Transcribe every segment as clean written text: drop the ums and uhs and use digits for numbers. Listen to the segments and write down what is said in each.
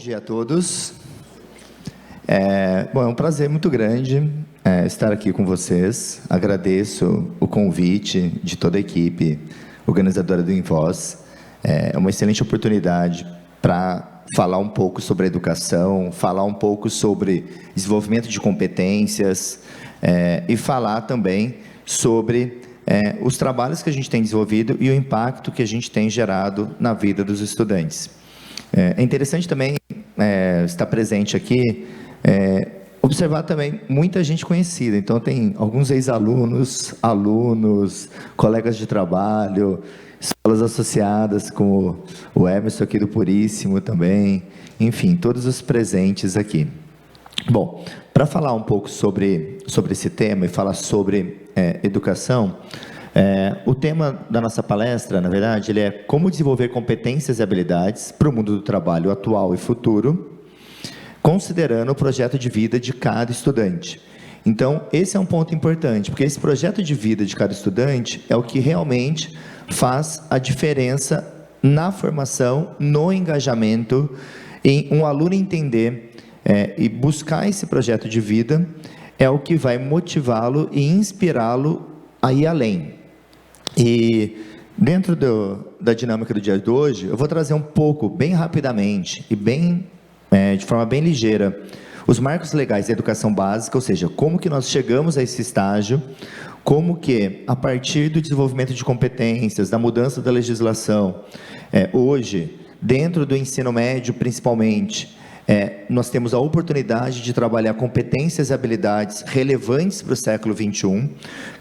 dia a todos. Bom, é um prazer muito grande estar aqui com vocês. Agradeço o convite de toda a equipe organizadora do Envoz. É uma excelente oportunidade para falar um pouco sobre a educação, falar um pouco sobre desenvolvimento de competências e falar também sobre os trabalhos que a gente tem desenvolvido e o impacto que a gente tem gerado na vida dos estudantes. É interessante também estar presente aqui, observar também muita gente conhecida. Então, tem alguns ex-alunos, alunos, colegas de trabalho, escolas associadas, como o Emerson aqui do Puríssimo também, enfim, todos os presentes aqui. Bom, para falar um pouco sobre esse tema e falar sobre educação, o tema da nossa palestra, na verdade, ele é como desenvolver competências e habilidades para o mundo do trabalho atual e futuro, considerando o projeto de vida de cada estudante. Então, esse é um ponto importante, porque esse projeto de vida de cada estudante é o que realmente faz a diferença na formação, no engajamento, em um aluno entender e buscar esse projeto de vida é o que vai motivá-lo e inspirá-lo a ir além. E dentro da dinâmica do dia de hoje, eu vou trazer um pouco, bem rapidamente e de forma bem ligeira, os marcos legais da educação básica, ou seja, como que nós chegamos a esse estágio, como que, a partir do desenvolvimento de competências, da mudança da legislação, hoje, dentro do ensino médio principalmente, nós temos a oportunidade de trabalhar competências e habilidades relevantes para o século XXI,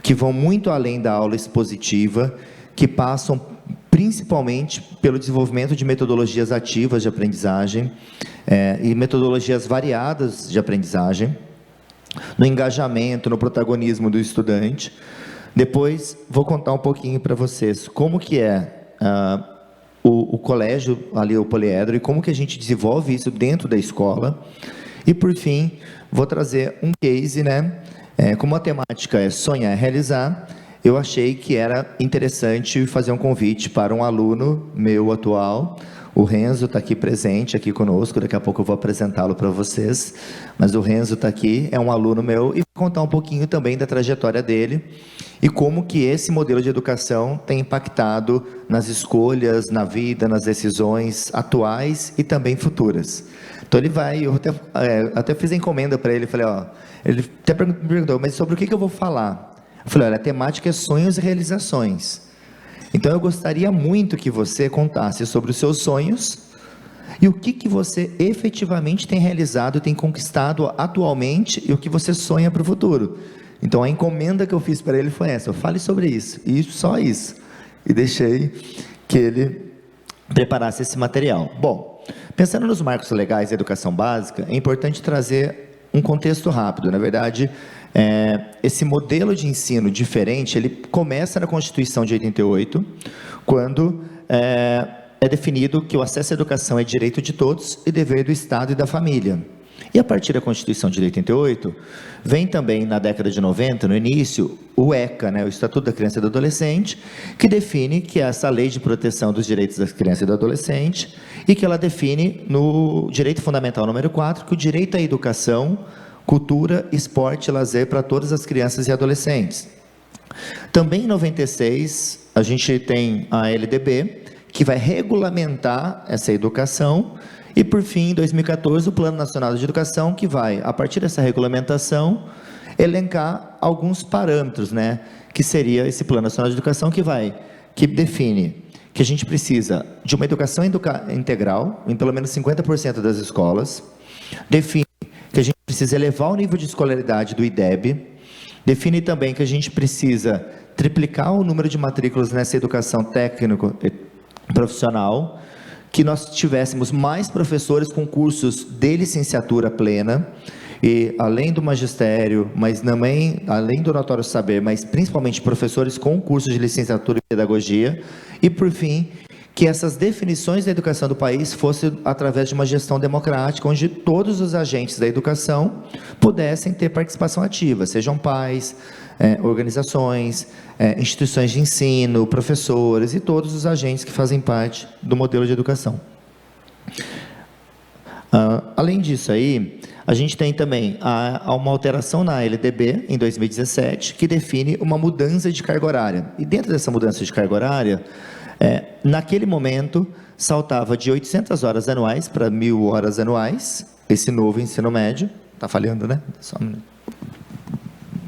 que vão muito além da aula expositiva, que passam principalmente pelo desenvolvimento de metodologias ativas de aprendizagem e metodologias variadas de aprendizagem, no engajamento, no protagonismo do estudante. Depois, vou contar um pouquinho para vocês como que o colégio, ali o poliedro, e como que a gente desenvolve isso dentro da escola. E, por fim, vou trazer um case, como a temática é sonhar e realizar, eu achei que era interessante fazer um convite para um aluno meu atual. O Renzo está aqui presente, aqui conosco, daqui a pouco eu vou apresentá-lo para vocês, mas o Renzo está aqui, é um aluno meu, e vou contar um pouquinho também da trajetória dele, e como que esse modelo de educação tem impactado nas escolhas, na vida, nas decisões atuais e também futuras. Então ele vai, eu até fiz a encomenda para ele, falei, ele até me perguntou, mas sobre o que eu vou falar? Eu falei, olha, a temática é sonhos e realizações. Então eu gostaria muito que você contasse sobre os seus sonhos e o que você efetivamente tem realizado, tem conquistado atualmente e o que você sonha para o futuro. Então a encomenda que eu fiz para ele foi essa, fale sobre isso, e só isso. E deixei que ele preparasse esse material. Bom, pensando nos marcos legais da educação básica, é importante trazer um contexto rápido. Na verdade, esse modelo de ensino diferente, ele começa na Constituição de 88, quando é definido que o acesso à educação é direito de todos e dever do Estado e da família. E a partir da Constituição de 88, vem também na década de 90, no início, o ECA, o Estatuto da Criança e do Adolescente, que define que é essa lei de proteção dos direitos da criança e do adolescente, e que ela define no direito fundamental número 4, que o direito à educação, cultura, esporte e lazer para todas as crianças e adolescentes. Também em 96, a gente tem a LDB, que vai regulamentar essa educação, e por fim, em 2014, o Plano Nacional de Educação, que vai, a partir dessa regulamentação, elencar alguns parâmetros, que seria esse Plano Nacional de Educação que define que a gente precisa de uma educação integral, em pelo menos 50% das escolas, define que a gente precisa elevar o nível de escolaridade do IDEB, define também que a gente precisa triplicar o número de matrículas nessa educação técnico profissional, que nós tivéssemos mais professores com cursos de licenciatura plena, e além do magistério, mas também, além do notório saber, mas principalmente professores com cursos de licenciatura em pedagogia, e por fim, que essas definições da educação do país fossem através de uma gestão democrática, onde todos os agentes da educação pudessem ter participação ativa, sejam pais, organizações, instituições de ensino, professores e todos os agentes que fazem parte do modelo de educação. Além disso aí, a gente tem também uma alteração na LDB, em 2017, que define uma mudança de carga horária. E dentro dessa mudança de carga horária, naquele momento, saltava de 800 horas anuais para 1.000 horas anuais, esse novo ensino médio. Está falhando, né? Só um minuto.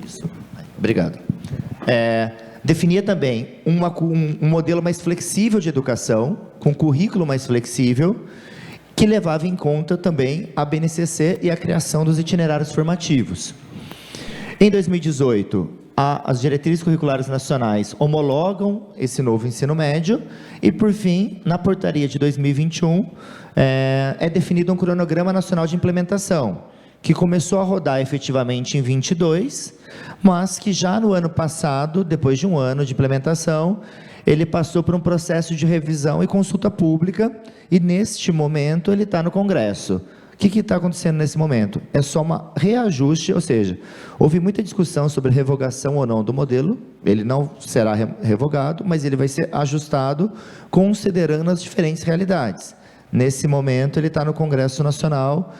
Isso. Obrigado. Definia também um modelo mais flexível de educação, com currículo mais flexível, que levava em conta também a BNCC e a criação dos itinerários formativos. Em 2018, as diretrizes curriculares nacionais homologam esse novo ensino médio e, por fim, na portaria de 2021, é definido um cronograma nacional de implementação, que começou a rodar efetivamente em 22, mas que já no ano passado, depois de um ano de implementação, ele passou por um processo de revisão e consulta pública, e neste momento ele está no Congresso. O que está acontecendo nesse momento? É só um reajuste, ou seja, houve muita discussão sobre revogação ou não do modelo, ele não será revogado, mas ele vai ser ajustado considerando as diferentes realidades. Nesse momento ele está no Congresso Nacional,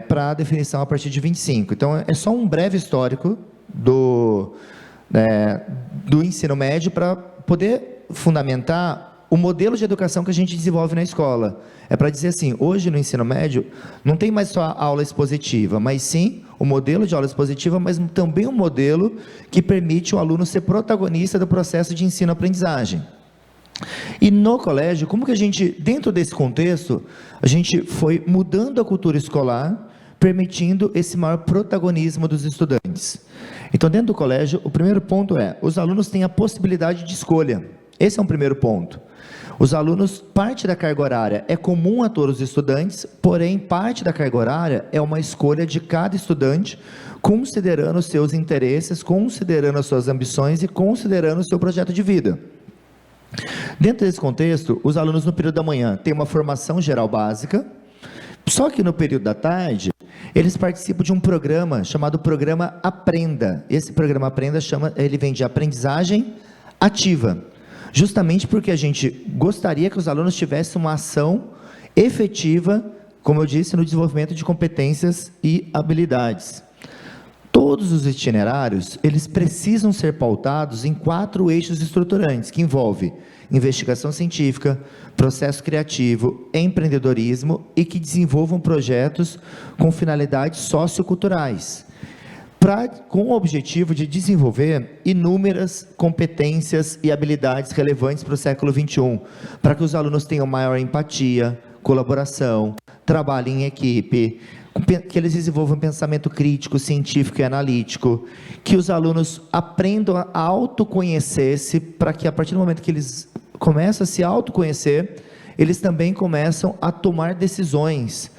para definição a partir de 25. Então, é só um breve histórico do ensino médio para poder fundamentar o modelo de educação que a gente desenvolve na escola. É para dizer assim, hoje no ensino médio, não tem mais só a aula expositiva, mas sim o modelo de aula expositiva, mas também um modelo que permite o aluno ser protagonista do processo de ensino-aprendizagem. E no colégio, como que a gente, dentro desse contexto, a gente foi mudando a cultura escolar, permitindo esse maior protagonismo dos estudantes. Então, dentro do colégio, o primeiro ponto os alunos têm a possibilidade de escolha. Esse é um primeiro ponto. Os alunos, parte da carga horária é comum a todos os estudantes, porém, parte da carga horária é uma escolha de cada estudante, considerando os seus interesses, considerando as suas ambições e considerando o seu projeto de vida. Dentro desse contexto, os alunos no período da manhã têm uma formação geral básica, só que no período da tarde, eles participam de um programa chamado Programa Aprenda. Esse Programa Aprenda, ele vem de aprendizagem ativa, justamente porque a gente gostaria que os alunos tivessem uma ação efetiva, como eu disse, no desenvolvimento de competências e habilidades. Todos os itinerários, eles precisam ser pautados em 4 eixos estruturantes, que envolvem investigação científica, processo criativo, empreendedorismo e que desenvolvam projetos com finalidades socioculturais, com o objetivo de desenvolver inúmeras competências e habilidades relevantes para o século XXI, para que os alunos tenham maior empatia, colaboração, trabalho em equipe, que eles desenvolvam pensamento crítico, científico e analítico, que os alunos aprendam a autoconhecer-se, para que a partir do momento que eles começam a se autoconhecer, eles também começam a tomar decisões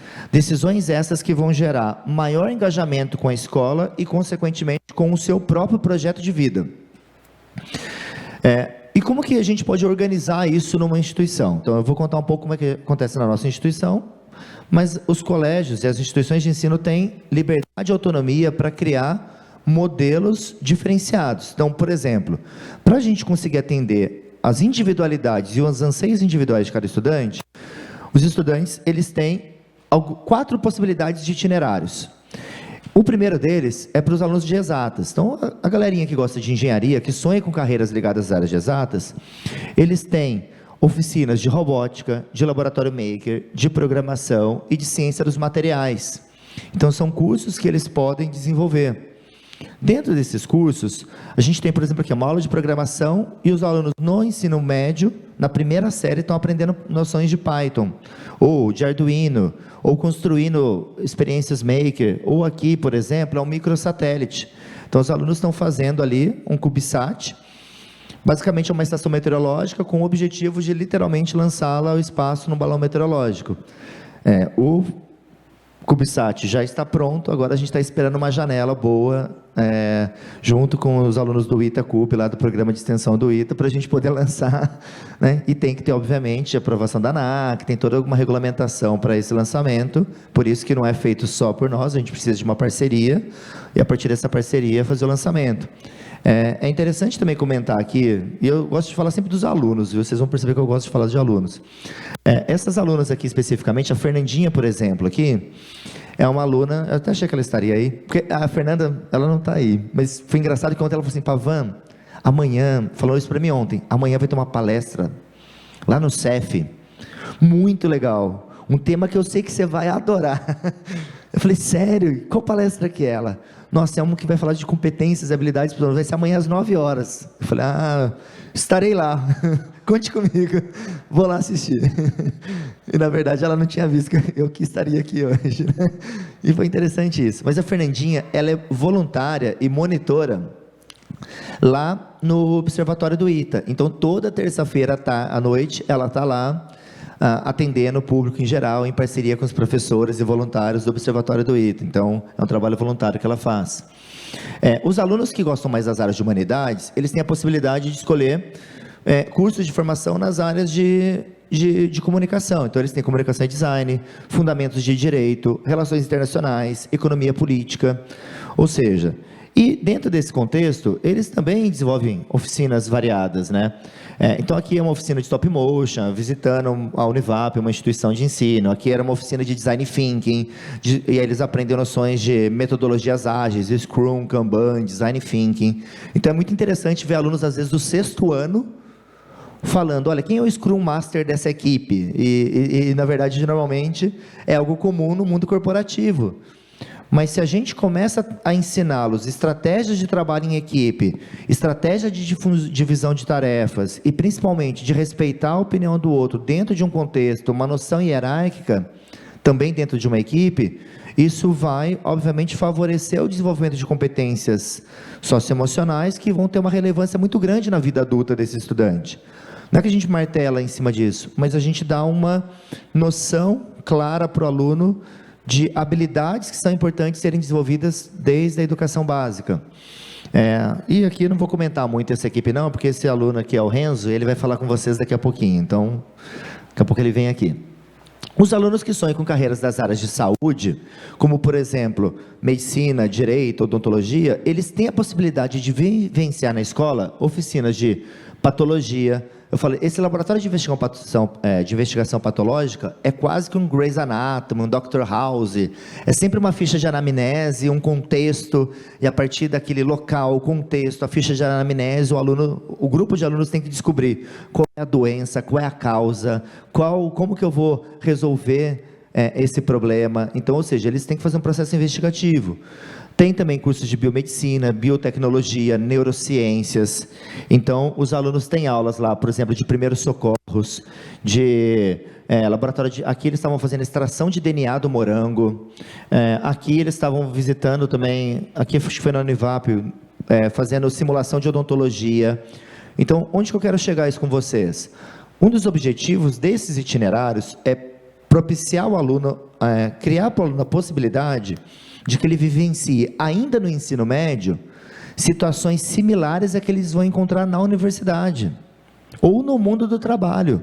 essas que vão gerar maior engajamento com a escola e, consequentemente, com o seu próprio projeto de vida. E como que a gente pode organizar isso numa instituição? Então, eu vou contar um pouco como é que acontece na nossa instituição, mas os colégios e as instituições de ensino têm liberdade e autonomia para criar modelos diferenciados. Então, por exemplo, para a gente conseguir atender as individualidades e os anseios individuais de cada estudante, os estudantes, eles têm 4 possibilidades de itinerários. O primeiro deles é para os alunos de exatas. Então, a galerinha que gosta de engenharia, que sonha com carreiras ligadas às áreas de exatas, eles têm oficinas de robótica, de laboratório maker, de programação e de ciência dos materiais. Então, são cursos que eles podem desenvolver. Dentro desses cursos, a gente tem, por exemplo, aqui uma aula de programação e os alunos no ensino médio, na primeira série, estão aprendendo noções de Python, ou de Arduino, ou construindo experiências maker, ou aqui, por exemplo, é um microsatélite. Então, os alunos estão fazendo ali um CubeSat, basicamente é uma estação meteorológica com o objetivo de literalmente lançá-la ao espaço num balão meteorológico. O CubeSat já está pronto, agora a gente está esperando uma janela boa, junto com os alunos do ITA-CUP, lá do programa de extensão do ITA, para a gente poder lançar, né? E tem que ter, obviamente, a aprovação da ANAC, tem toda uma regulamentação para esse lançamento, por isso que não é feito só por nós, a gente precisa de uma parceria, e a partir dessa parceria fazer o lançamento. É interessante também comentar aqui, e eu gosto de falar sempre dos alunos, viu? Vocês vão perceber que eu gosto de falar de alunos. Essas alunas aqui especificamente, a Fernandinha, por exemplo, aqui, é uma aluna, eu até achei que ela estaria aí, porque a Fernanda, ela não está aí, mas foi engraçado que ontem ela falou assim, Pavan, amanhã, falou isso para mim ontem, amanhã vai ter uma palestra lá no CEF, muito legal, um tema que eu sei que você vai adorar. Eu falei, sério? Qual palestra que é ela? Nossa, é uma que vai falar de competências e habilidades, vai ser amanhã às 9 horas. Eu falei, estarei lá, conte comigo, vou lá assistir. E na verdade ela não tinha visto que eu que estaria aqui hoje, né? E foi interessante isso. Mas a Fernandinha, ela é voluntária e monitora lá no Observatório do ITA. Então toda terça-feira à noite ela está lá, atendendo o público em geral, em parceria com os professores e voluntários do Observatório do ITA. Então, é um trabalho voluntário que ela faz. Os alunos que gostam mais das áreas de humanidades, eles têm a possibilidade de escolher cursos de formação nas áreas de comunicação. Então, eles têm comunicação e design, fundamentos de direito, relações internacionais, economia política, ou seja... E dentro desse contexto, eles também desenvolvem oficinas variadas, né? Então aqui é uma oficina de stop motion, visitando a Univap, uma instituição de ensino. Aqui era uma oficina de design thinking, e aí eles aprendem noções de metodologias ágeis, Scrum, Kanban, design thinking. Então é muito interessante ver alunos, às vezes, do 6º ano, falando, olha, quem é o Scrum Master dessa equipe? E na verdade, normalmente, é algo comum no mundo corporativo. Mas se a gente começa a ensiná-los estratégias de trabalho em equipe, estratégia de divisão de tarefas e principalmente de respeitar a opinião do outro dentro de um contexto, uma noção hierárquica, também dentro de uma equipe, isso vai, obviamente, favorecer o desenvolvimento de competências socioemocionais que vão ter uma relevância muito grande na vida adulta desse estudante. Não é que a gente martela em cima disso, mas a gente dá uma noção clara para o aluno de habilidades que são importantes serem desenvolvidas desde a educação básica. E aqui eu não vou comentar muito essa equipe não, porque esse aluno aqui é o Renzo, ele vai falar com vocês daqui a pouquinho, então, daqui a pouco ele vem aqui. Os alunos que sonham com carreiras das áreas de saúde, como por exemplo, medicina, direito, odontologia, eles têm a possibilidade de vivenciar na escola oficinas de patologia. Eu falei, esse laboratório de investigação patológica é quase que um Grey's Anatomy, um Dr. House, é sempre uma ficha de anamnese, um contexto, e a partir daquele local, o contexto, a ficha de anamnese, o grupo de alunos tem que descobrir qual é a doença, qual é a causa, como que eu vou resolver esse problema. Então, ou seja, eles têm que fazer um processo investigativo. Tem também cursos de biomedicina, biotecnologia, neurociências. Então, os alunos têm aulas lá, por exemplo, de primeiros socorros, de laboratório de... Aqui eles estavam fazendo extração de DNA do morango. Aqui eles estavam visitando também, aqui acho que foi na Univap, fazendo simulação de odontologia. Então, onde que eu quero chegar isso com vocês? Um dos objetivos desses itinerários é propiciar o aluno, criar para o aluno a possibilidade de que ele vivencie, ainda no ensino médio, situações similares a que eles vão encontrar na universidade, ou no mundo do trabalho.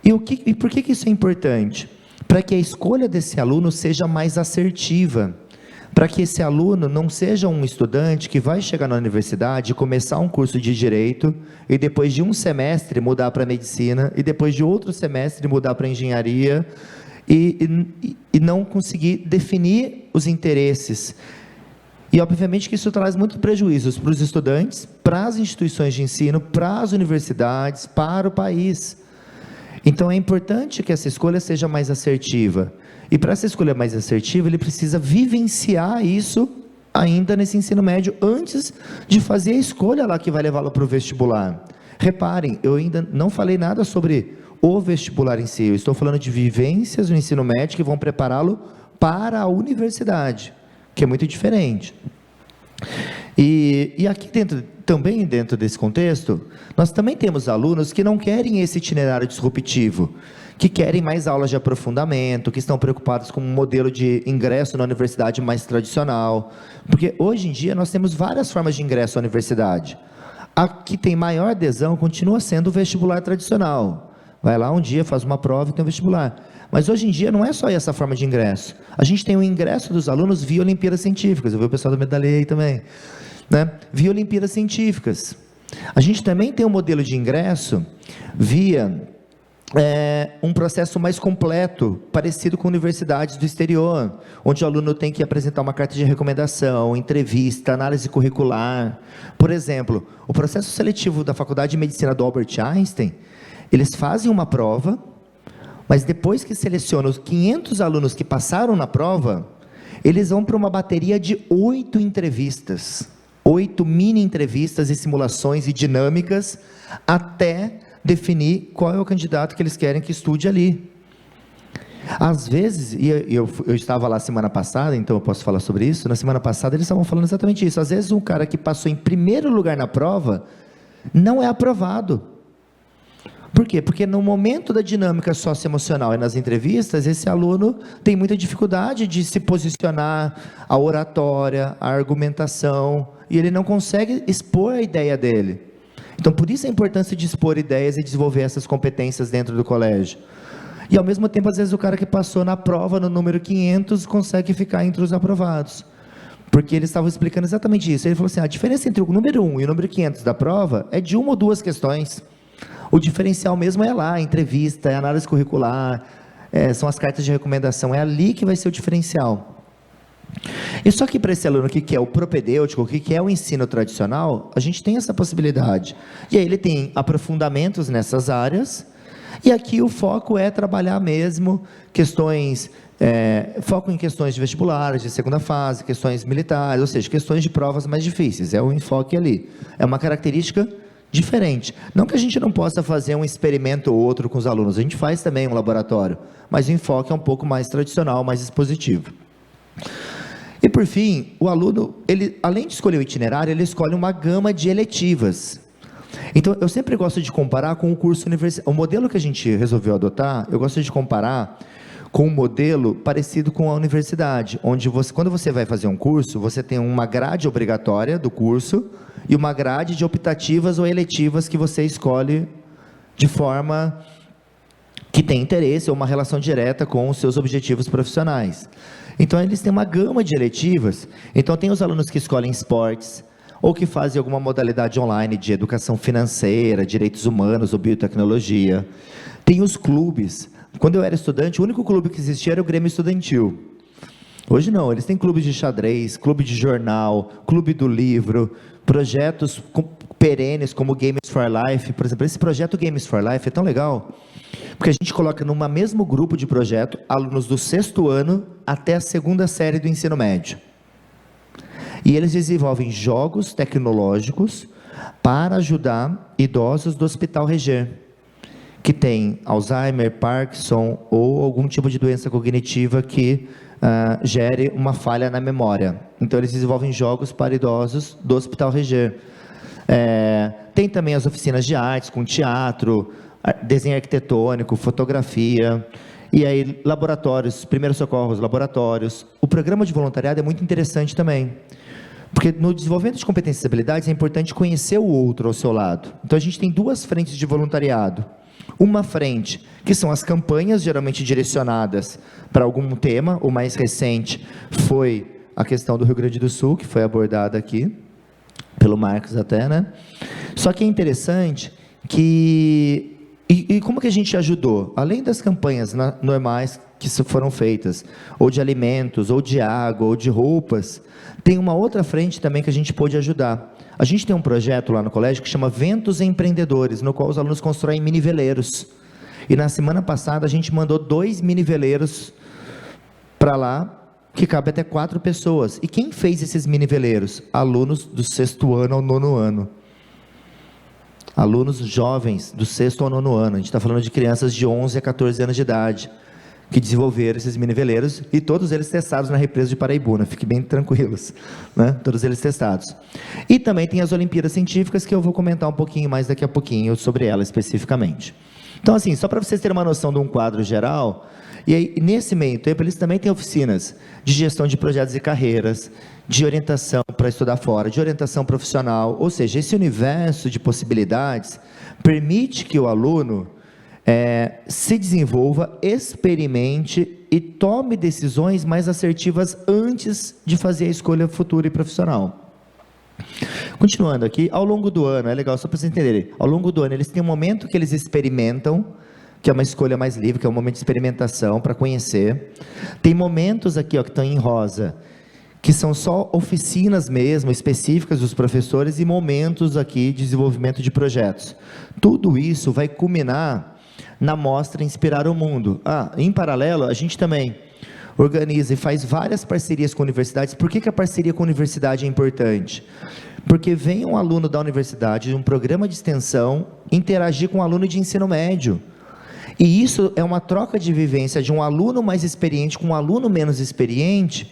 E por que isso é importante? Para que a escolha desse aluno seja mais assertiva, para que esse aluno não seja um estudante que vai chegar na universidade e começar um curso de direito, e depois de um semestre mudar para medicina, e depois de outro semestre mudar para engenharia, e não conseguir definir os interesses. E obviamente que isso traz muitos prejuízos para os estudantes, para as instituições de ensino, para as universidades, para o país. Então é importante que essa escolha seja mais assertiva. E para essa escolha mais assertiva, ele precisa vivenciar isso ainda nesse ensino médio, antes de fazer a escolha lá que vai levá-lo para o vestibular. Reparem, eu ainda não falei nada sobre o vestibular em si, eu estou falando de vivências no ensino médio que vão prepará-lo para a universidade, que é muito diferente. E aqui também dentro desse contexto, nós também temos alunos que não querem esse itinerário disruptivo, que querem mais aulas de aprofundamento, que estão preocupados com um modelo de ingresso na universidade mais tradicional, porque hoje em dia nós temos várias formas de ingresso à universidade. A que tem maior adesão continua sendo o vestibular tradicional. Vai lá um dia, faz uma prova e tem um vestibular. Mas hoje em dia não é só essa forma de ingresso. A gente tem o ingresso dos alunos via Olimpíadas Científicas. Eu vi o pessoal da medalha aí também. né? Via Olimpíadas Científicas. A gente também tem um modelo de ingresso via um processo mais completo, parecido com universidades do exterior, onde o aluno tem que apresentar uma carta de recomendação, entrevista, análise curricular. Por exemplo, o processo seletivo da Faculdade de Medicina do Albert Einstein, eles fazem uma prova, mas depois que selecionam os 500 alunos que passaram na prova, eles vão para uma bateria de 8 entrevistas, 8 mini entrevistas e simulações e dinâmicas, até definir qual é o candidato que eles querem que estude ali. Às vezes, e eu estava lá semana passada, então eu posso falar sobre isso, na semana passada eles estavam falando exatamente isso, às vezes um cara que passou em primeiro lugar na prova, não é aprovado. Por quê? Porque no momento da dinâmica socioemocional e nas entrevistas, esse aluno tem muita dificuldade de se posicionar, a oratória, a argumentação, e ele não consegue expor a ideia dele. Então, por isso a importância de expor ideias e desenvolver essas competências dentro do colégio. E, ao mesmo tempo, às vezes, o cara que passou na prova, no número 500, consegue ficar entre os aprovados. Porque eles estavam explicando exatamente isso. Ele falou assim, a diferença entre o número 1 e o número 500 da prova é de 1 ou 2 questões. O diferencial mesmo é lá, a entrevista, é a análise curricular, são as cartas de recomendação, é ali que vai ser o diferencial. E só que para esse aluno que quer o propedêutico, que quer o ensino tradicional, a gente tem essa possibilidade. E aí ele tem aprofundamentos nessas áreas, e aqui o foco é trabalhar mesmo questões, foco em questões de vestibulares, de segunda fase, questões militares, ou seja, questões de provas mais difíceis, é o enfoque ali. É uma característica diferente. Não que a gente não possa fazer um experimento ou outro com os alunos, a gente faz também um laboratório, mas o enfoque é um pouco mais tradicional, mais expositivo. E por fim, o aluno, ele, além de escolher o itinerário, ele escolhe uma gama de eletivas. Então, eu sempre gosto de comparar com o curso universitário. O modelo que a gente resolveu adotar, eu gosto de comparar com um modelo parecido com a universidade, onde quando você vai fazer um curso, você tem uma grade obrigatória do curso e uma grade de optativas ou eletivas que você escolhe de forma que tem interesse ou uma relação direta com os seus objetivos profissionais. Então, eles têm uma gama de eletivas. Então, tem os alunos que escolhem esportes, ou que fazem alguma modalidade online de educação financeira, direitos humanos ou biotecnologia. Tem os clubes. Quando eu era estudante, o único clube que existia era o Grêmio Estudantil. Hoje não, eles têm clubes de xadrez, clube de jornal, clube do livro, projetos perenes como Games for Life. Por exemplo, esse projeto Games for Life é tão legal, porque a gente coloca num mesmo grupo de projeto alunos do 6º ano até a 2ª série do ensino médio. E eles desenvolvem jogos tecnológicos para ajudar idosos do Hospital Reger, que tem Alzheimer, Parkinson ou algum tipo de doença cognitiva que gere uma falha na memória. Então, eles desenvolvem jogos para idosos do Hospital Reger. Tem também as oficinas de artes, com teatro, desenho arquitetônico, fotografia, e aí laboratórios, primeiros socorros, laboratórios. O programa de voluntariado é muito interessante também, porque no desenvolvimento de competências e habilidades é importante conhecer o outro ao seu lado. Então, a gente tem 2 frentes de voluntariado. Uma frente, que são as campanhas geralmente direcionadas para algum tema. O mais recente foi a questão do Rio Grande do Sul, que foi abordada aqui, pelo Marcos até, né? Só que é interessante que... E como que a gente ajudou? Além das campanhas normais que foram feitas, ou de alimentos, ou de água, ou de roupas, tem uma outra frente também que a gente pôde ajudar. A gente tem um projeto lá no colégio que chama Ventos Empreendedores, no qual os alunos constroem mini-veleiros. E na semana passada a gente mandou 2 mini-veleiros para lá, que cabe até 4 pessoas. E quem fez esses mini-veleiros? Alunos do 6º ano ao 9º ano. Alunos jovens do 6º ao 9º ano. A gente está falando de crianças de 11 a 14 anos de idade, que desenvolveram esses mini-veleiros, e todos eles testados na represa de Paraibuna, fiquem bem tranquilos, né? Todos eles testados. E também tem as Olimpíadas Científicas, que eu vou comentar um pouquinho mais daqui a pouquinho sobre elas especificamente. Então, assim, só para vocês terem uma noção de um quadro geral, e aí, nesse meio tempo, eles também têm oficinas de gestão de projetos e carreiras, de orientação para estudar fora, de orientação profissional, ou seja, esse universo de possibilidades permite que o aluno se desenvolva, experimente e tome decisões mais assertivas antes de fazer a escolha futura e profissional. Continuando aqui, ao longo do ano, é legal só para vocês entenderem, ao longo do ano eles têm um momento que eles experimentam, que é uma escolha mais livre, que é um momento de experimentação para conhecer. Tem momentos aqui, ó, que estão em rosa, que são só oficinas mesmo, específicas dos professores, e momentos aqui de desenvolvimento de projetos. Tudo isso vai culminar na mostra Inspirar o Mundo. Em paralelo, a gente também organiza e faz várias parcerias com universidades. Por que a parceria com a universidade é importante? Porque vem um aluno da universidade, de um programa de extensão, interagir com um aluno de ensino médio. E isso é uma troca de vivência de um aluno mais experiente com um aluno menos experiente,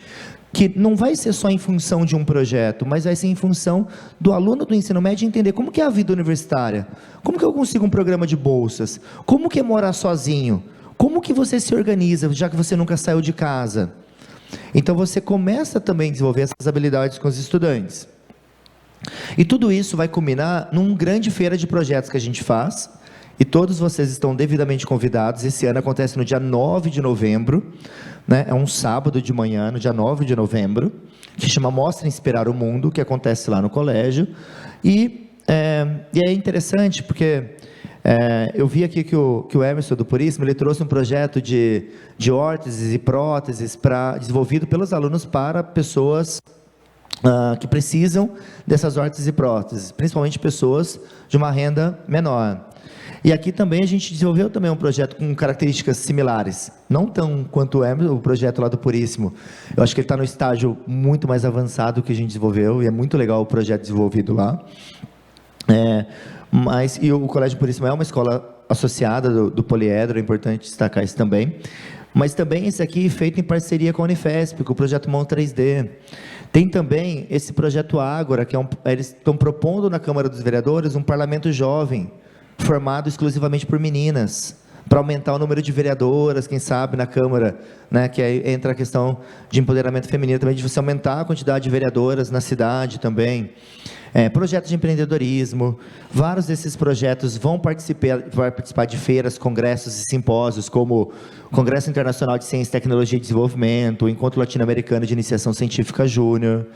que não vai ser só em função de um projeto, mas vai ser em função do aluno do ensino médio entender como que é a vida universitária, como que eu consigo um programa de bolsas, como que é morar sozinho, como que você se organiza, já que você nunca saiu de casa. Então você começa também a desenvolver essas habilidades com os estudantes. E tudo isso vai culminar num grande feira de projetos que a gente faz, e todos vocês estão devidamente convidados. Esse ano acontece no dia 9 de novembro, né? É um sábado de manhã, no dia 9 de novembro, que chama Mostra Inspirar o Mundo, que acontece lá no colégio. E é interessante porque eu vi aqui que o Emerson do Puríssimo, ele trouxe um projeto de órteses e próteses desenvolvido pelos alunos para pessoas que precisam dessas órteses e próteses, principalmente pessoas de uma renda menor. E aqui também a gente desenvolveu também um projeto com características similares, não tão quanto o projeto lá do Puríssimo. Eu acho que ele está no estágio muito mais avançado que a gente desenvolveu, e é muito legal o projeto desenvolvido lá. E o Colégio Puríssimo é uma escola associada do Poliedro, é importante destacar isso também. Mas também esse aqui feito em parceria com a Unifesp, com o projeto Mão 3D. Tem também esse projeto Ágora, que eles estão propondo na Câmara dos Vereadores um parlamento jovem, formado exclusivamente por meninas, para aumentar o número de vereadoras, quem sabe, na Câmara, né, que aí entra a questão de empoderamento feminino também, de você aumentar a quantidade de vereadoras na cidade também. Projetos de empreendedorismo, vários desses projetos vão participar de feiras, congressos e simpósios, como o Congresso Internacional de Ciência, Tecnologia e Desenvolvimento, o Encontro Latino-Americano de Iniciação Científica Júnior,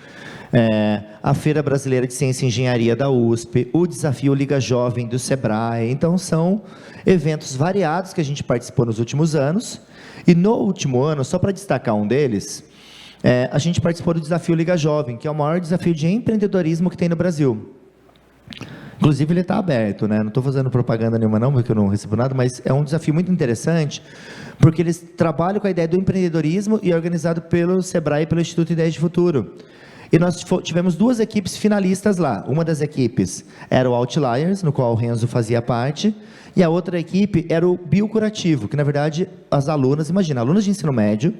a Feira Brasileira de Ciência e Engenharia da USP, o Desafio Liga Jovem do Sebrae. Então são eventos variados que a gente participou nos últimos anos, e no último ano, só para destacar um deles, a gente participou do Desafio Liga Jovem, que é o maior desafio de empreendedorismo que tem no Brasil. Inclusive ele está aberto, né? Não estou fazendo propaganda nenhuma não, porque eu não recebo nada, mas é um desafio muito interessante, porque eles trabalham com a ideia do empreendedorismo e é organizado pelo Sebrae e pelo Instituto Ideias de Futuro. E nós tivemos duas equipes finalistas lá. Uma das equipes era o Outliers, no qual o Renzo fazia parte, e a outra equipe era o Biocurativo, que na verdade as alunas, imagina, alunas de ensino médio.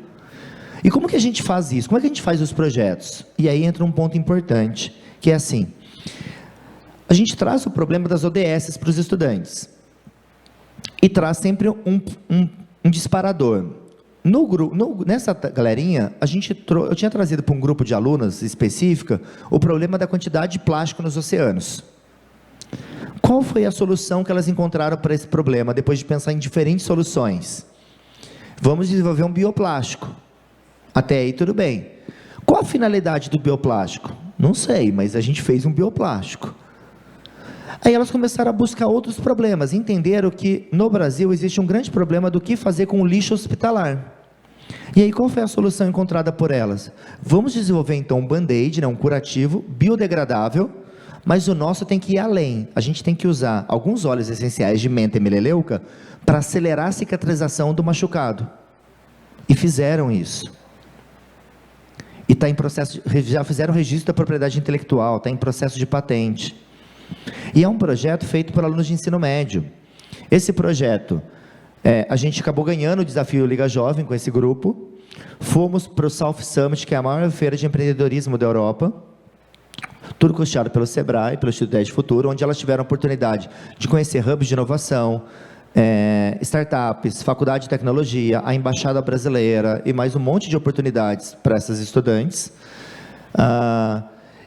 E como que a gente faz isso? Como é que a gente faz os projetos? E aí entra um ponto importante, que é assim, a gente traz o problema das ODS para os estudantes, e traz sempre um disparador. Nessa galerinha, eu tinha trazido para um grupo de alunas específica o problema da quantidade de plástico nos oceanos. Qual foi a solução que elas encontraram para esse problema, depois de pensar em diferentes soluções? Vamos desenvolver um bioplástico. Até aí tudo bem. Qual a finalidade do bioplástico? Não sei, mas a gente fez um bioplástico. Aí elas começaram a buscar outros problemas, entenderam que no Brasil existe um grande problema do que fazer com o lixo hospitalar. E aí qual foi a solução encontrada por elas? Vamos desenvolver então um band-aid, né, um curativo biodegradável, mas o nosso tem que ir além. A gente tem que usar alguns óleos essenciais de menta e meleleuca para acelerar a cicatrização do machucado. E fizeram isso. E está em processo, já fizeram o registro da propriedade intelectual, está em processo de patente. E é um projeto feito por alunos de ensino médio. Esse projeto, a gente acabou ganhando o Desafio Liga Jovem com esse grupo, fomos para o South Summit, que é a maior feira de empreendedorismo da Europa, tudo custeado pelo Sebrae, pelo Instituto Ideias de Futuro, onde elas tiveram a oportunidade de conhecer hubs de inovação, startups, faculdade de tecnologia, a embaixada brasileira e mais um monte de oportunidades para essas estudantes.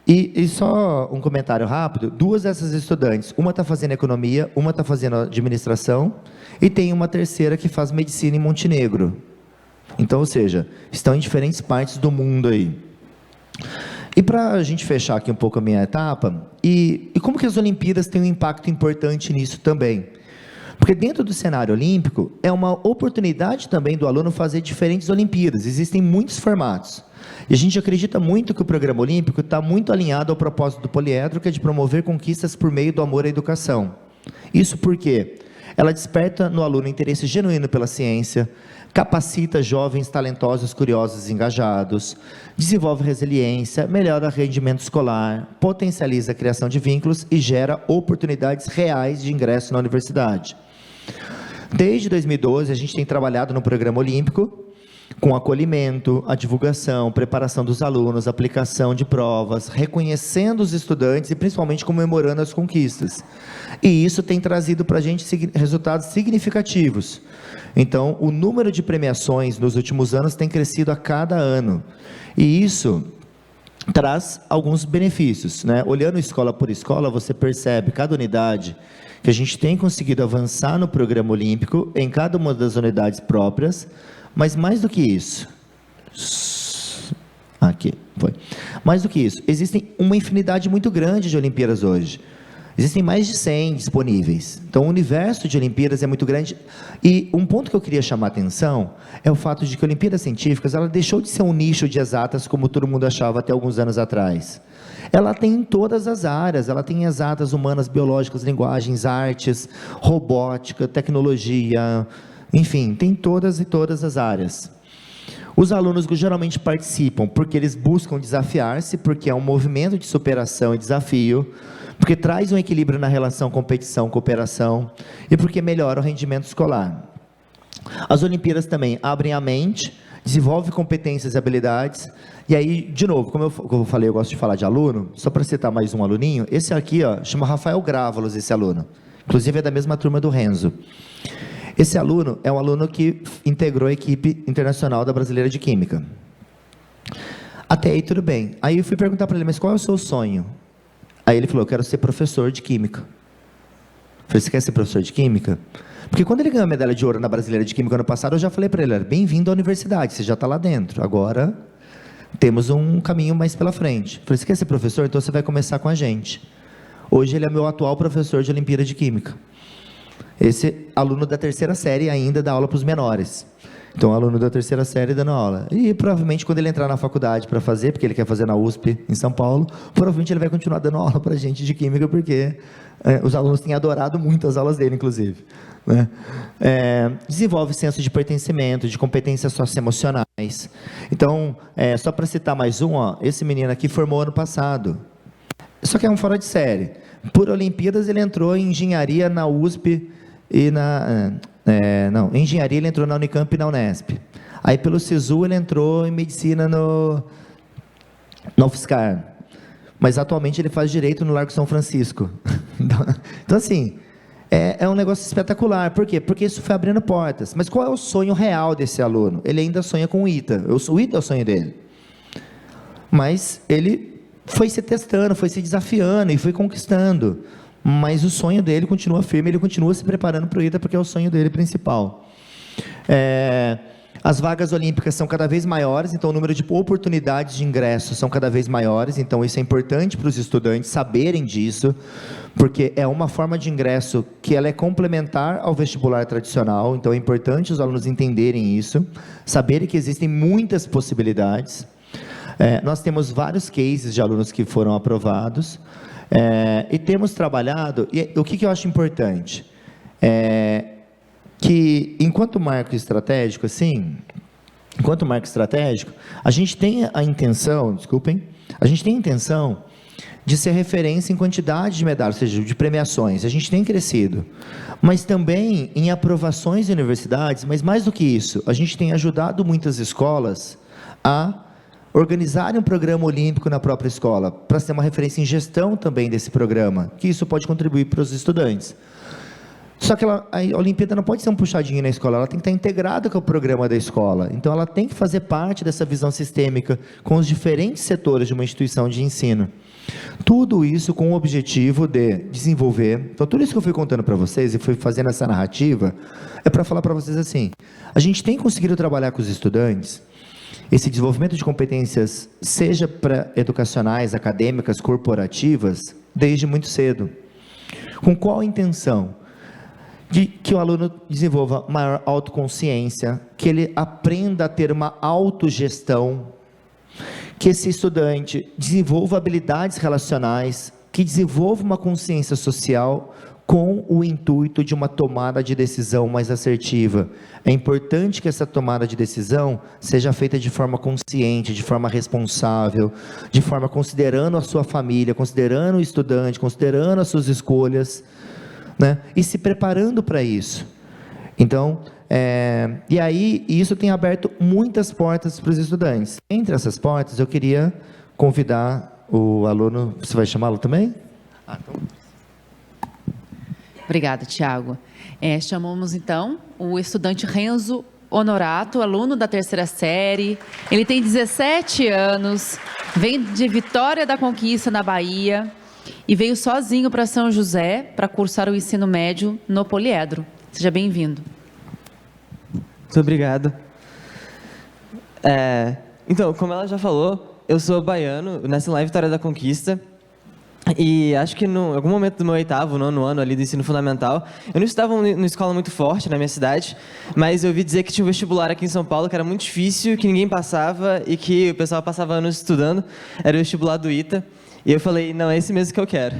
E só um comentário rápido, duas dessas estudantes, uma está fazendo economia, uma está fazendo administração, e tem uma terceira que faz medicina em Montenegro. Então, ou seja, estão em diferentes partes do mundo aí. E para a gente fechar aqui um pouco a minha etapa, e como que as Olimpíadas têm um impacto importante nisso também? Porque dentro do cenário olímpico, é uma oportunidade também do aluno fazer diferentes Olimpíadas, existem muitos formatos. E a gente acredita muito que o programa olímpico está muito alinhado ao propósito do poliedro, que é de promover conquistas por meio do amor à educação. Isso porque ela desperta no aluno interesse genuíno pela ciência, capacita jovens talentosos, curiosos e engajados, desenvolve resiliência, melhora o rendimento escolar, potencializa a criação de vínculos e gera oportunidades reais de ingresso na universidade. Desde 2012, a gente tem trabalhado no programa olímpico, com acolhimento, a divulgação, preparação dos alunos, aplicação de provas, reconhecendo os estudantes e principalmente comemorando as conquistas. E isso tem trazido para a gente resultados significativos. Então, o número de premiações nos últimos anos tem crescido a cada ano. E isso traz alguns benefícios, né? Olhando escola por escola, você percebe, cada unidade, que a gente tem conseguido avançar no programa olímpico, em cada uma das unidades próprias, mas mais do que isso, aqui, foi. Mais do que isso, existem uma infinidade muito grande de Olimpíadas hoje. Existem mais de 100 disponíveis. Então, o universo de Olimpíadas é muito grande. E um ponto que eu queria chamar a atenção é o fato de que Olimpíadas Científicas, ela deixou de ser um nicho de exatas, como todo mundo achava até alguns anos atrás. Ela tem em todas as áreas, ela tem exatas, humanas, biológicas, linguagens, artes, robótica, tecnologia, enfim, tem todas e todas as áreas. Os alunos geralmente participam porque eles buscam desafiar-se, porque é um movimento de superação e desafio, porque traz um equilíbrio na relação competição-cooperação e porque melhora o rendimento escolar. As Olimpíadas também abrem a mente, desenvolvem competências e habilidades, e aí, de novo, como eu falei, eu gosto de falar de aluno, só para citar mais um aluninho, esse aqui, ó, chama Rafael Grávolos, esse aluno, inclusive é da mesma turma do Renzo. Esse aluno é um aluno que integrou a equipe internacional da Brasileira de Química. Até aí tudo bem. Aí eu fui perguntar para ele, mas qual é o seu sonho? Aí ele falou, eu quero ser professor de Química. Eu falei, você quer ser professor de Química? Porque quando ele ganhou a medalha de ouro na Brasileira de Química ano passado, eu já falei para ele, bem-vindo à universidade, você já está lá dentro, agora temos um caminho mais pela frente. Eu falei, você quer ser professor? Então você vai começar com a gente. Hoje ele é meu atual professor de Olimpíada de Química. Esse aluno da terceira série ainda dá aula para os menores. Então, aluno da terceira série dando aula. E provavelmente quando ele entrar na faculdade para fazer, porque ele quer fazer na USP em São Paulo, provavelmente ele vai continuar dando aula para a gente de Química, porque os alunos têm adorado muito as aulas dele, inclusive. Né? Desenvolve senso de pertencimento, de competências socioemocionais. Então, só para citar mais um, ó, esse menino aqui formou ano passado. Só que é um fora de série. Por Olimpíadas ele entrou em engenharia na USP e em engenharia ele entrou na Unicamp e na Unesp. Aí pelo SISU ele entrou em medicina na UFSCar. Mas atualmente ele faz direito no Largo São Francisco. Então assim, é um negócio espetacular. Por quê? Porque isso foi abrindo portas. Mas qual é o sonho real desse aluno? Ele ainda sonha com o ITA. O ITA é o sonho dele. Mas ele foi se testando, foi se desafiando e foi conquistando, mas o sonho dele continua firme, ele continua se preparando para o ITA, porque é o sonho dele principal. As vagas olímpicas são cada vez maiores, então o número de oportunidades de ingresso são cada vez maiores, então isso é importante para os estudantes saberem disso, porque é uma forma de ingresso que ela é complementar ao vestibular tradicional, então é importante os alunos entenderem isso, saberem que existem muitas possibilidades. Nós temos vários cases de alunos que foram aprovados, e temos trabalhado, e o que eu acho importante, que enquanto marco estratégico, a gente tem a intenção, de ser referência em quantidade de medalhas, ou seja, de premiações, a gente tem crescido, mas também em aprovações de universidades, mas mais do que isso, a gente tem ajudado muitas escolas a organizarem um programa olímpico na própria escola, para ser uma referência em gestão também desse programa, que isso pode contribuir para os estudantes. Só que a Olimpíada não pode ser um puxadinho na escola, ela tem que estar integrada com o programa da escola, então ela tem que fazer parte dessa visão sistêmica, com os diferentes setores de uma instituição de ensino. Tudo isso com o objetivo de desenvolver, então tudo isso que eu fui contando para vocês, e fui fazendo essa narrativa, é para falar para vocês assim, a gente tem conseguido trabalhar com os estudantes, esse desenvolvimento de competências, seja para educacionais, acadêmicas, corporativas, desde muito cedo. Com qual intenção? De que o aluno desenvolva maior autoconsciência, que ele aprenda a ter uma autogestão, que esse estudante desenvolva habilidades relacionais, que desenvolva uma consciência social com o intuito de uma tomada de decisão mais assertiva. É importante que essa tomada de decisão seja feita de forma consciente, de forma responsável, de forma considerando a sua família, considerando o estudante, considerando as suas escolhas, né? E se preparando para isso. Então, e aí, isso tem aberto muitas portas para os estudantes. Entre essas portas, eu queria convidar o aluno, você vai chamá-lo também? Então... Obrigada, Tiago. Chamamos, então, o estudante Renzo Honorato, aluno da 3ª série. Ele tem 17 anos, vem de Vitória da Conquista, na Bahia, e veio sozinho para São José para cursar o ensino médio no Poliedro. Seja bem-vindo. Muito obrigado. Então, como ela já falou, eu sou baiano, nasci lá em Vitória da Conquista. E acho que em algum momento do meu 8º, 9º ano ali do ensino fundamental, eu não estudava numa escola muito forte na minha cidade, mas eu ouvi dizer que tinha um vestibular aqui em São Paulo que era muito difícil, que ninguém passava e que o pessoal passava anos estudando. Era o vestibular do ITA. E eu falei, não, é esse mesmo que eu quero.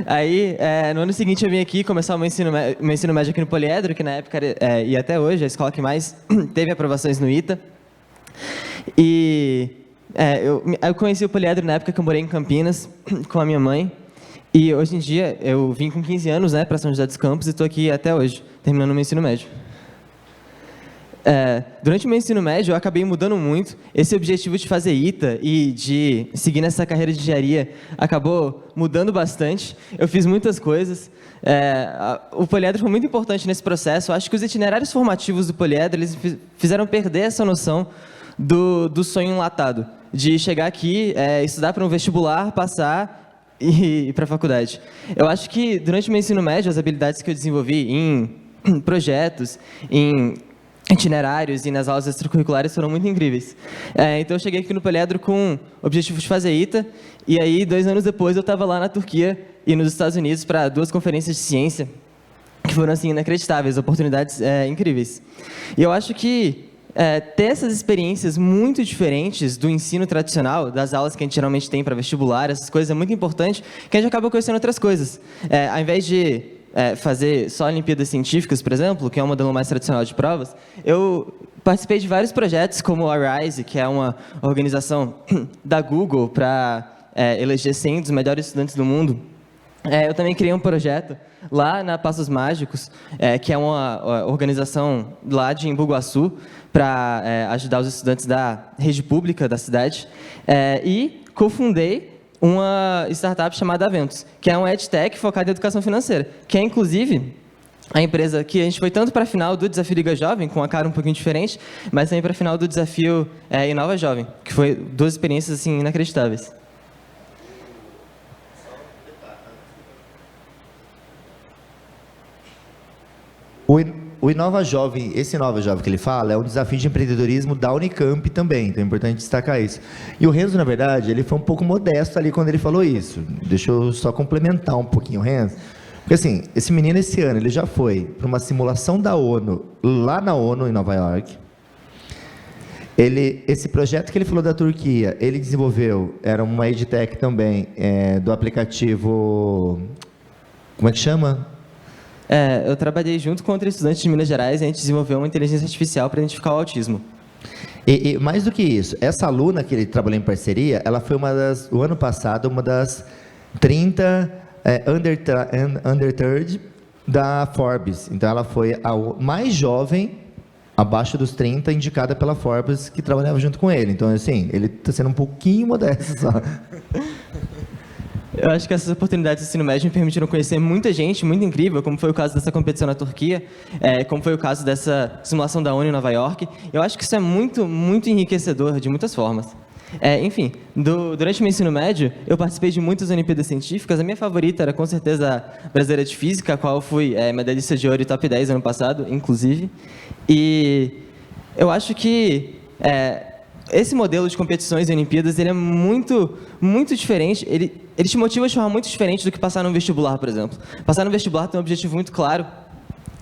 Aí, no ano seguinte, eu vim aqui começar o meu ensino médio aqui no Poliedro, que na época era, e até hoje, a escola que mais teve aprovações no ITA. E... eu conheci o Poliedro na época que eu morei em Campinas com a minha mãe, e hoje em dia eu vim com 15 anos, para São José dos Campos, e estou aqui até hoje, terminando o meu ensino médio. Durante o meu ensino médio eu acabei mudando muito. Esse objetivo de fazer ITA e de seguir nessa carreira de engenharia acabou mudando bastante. Eu fiz muitas coisas. O Poliedro foi muito importante nesse processo. Eu acho que os itinerários formativos do Poliedro eles fizeram perder essa noção do sonho enlatado, de chegar aqui, estudar para um vestibular, passar e ir para a faculdade. Eu acho que durante o meu ensino médio, as habilidades que eu desenvolvi em projetos, em itinerários e nas aulas extracurriculares foram muito incríveis. Então eu cheguei aqui no Poliedro com o objetivo de fazer ITA, e aí 2 anos depois eu estava lá na Turquia e nos Estados Unidos para 2 conferências de ciência, que foram assim inacreditáveis, oportunidades incríveis. E eu acho que ter essas experiências muito diferentes do ensino tradicional, das aulas que a gente geralmente tem para vestibular, essas coisas, é muito importante, que a gente acaba conhecendo outras coisas. Ao invés de fazer só Olimpíadas Científicas, por exemplo, que é um modelo mais tradicional de provas, eu participei de vários projetos, como a RISE, que é uma organização da Google para eleger 100 dos melhores estudantes do mundo. Eu também criei um projeto lá na Passos Mágicos, que é uma organização lá de Embu-Guaçu, para ajudar os estudantes da rede pública da cidade, e cofundei uma startup chamada Aventos, que é um edtech focado em educação financeira, que é, inclusive, a empresa que a gente foi tanto para a final do Desafio Liga Jovem, com a cara um pouquinho diferente, mas também para a final do Desafio Inova Jovem, que foi 2 experiências assim, inacreditáveis. O Inova Jovem, esse Inova Jovem que ele fala, é um desafio de empreendedorismo da Unicamp também, então é importante destacar isso. E o Renzo, na verdade, ele foi um pouco modesto ali quando ele falou isso. Deixa eu só complementar um pouquinho o Renzo. Porque assim, esse menino esse ano, ele já foi para uma simulação da ONU, lá na ONU, em Nova York. Esse projeto que ele falou da Turquia, ele desenvolveu, era uma edtech também, do aplicativo, como é que chama? Eu trabalhei junto com outros estudantes de Minas Gerais e a gente desenvolveu uma inteligência artificial para identificar o autismo. E mais do que isso, essa aluna que ele trabalhou em parceria, ela foi o ano passado, uma das 30 under 30 da Forbes. Então, ela foi a mais jovem, abaixo dos 30, indicada pela Forbes, que trabalhava junto com ele. Então, assim, ele está sendo um pouquinho modesto só. Eu acho que essas oportunidades de ensino médio me permitiram conhecer muita gente muito incrível, como foi o caso dessa competição na Turquia, como foi o caso dessa simulação da ONU em Nova York. Eu acho que isso é muito, muito enriquecedor de muitas formas. Enfim, durante o meu ensino médio, eu participei de muitas Olimpíadas Científicas. A minha favorita era, com certeza, a brasileira de Física, a qual fui medalhista de ouro e top 10 ano passado, inclusive. E eu acho que esse modelo de competições e Olimpíadas, ele é muito, muito diferente, ele te motiva de forma muito diferente do que passar no vestibular, por exemplo. Passar no vestibular tem um objetivo muito claro,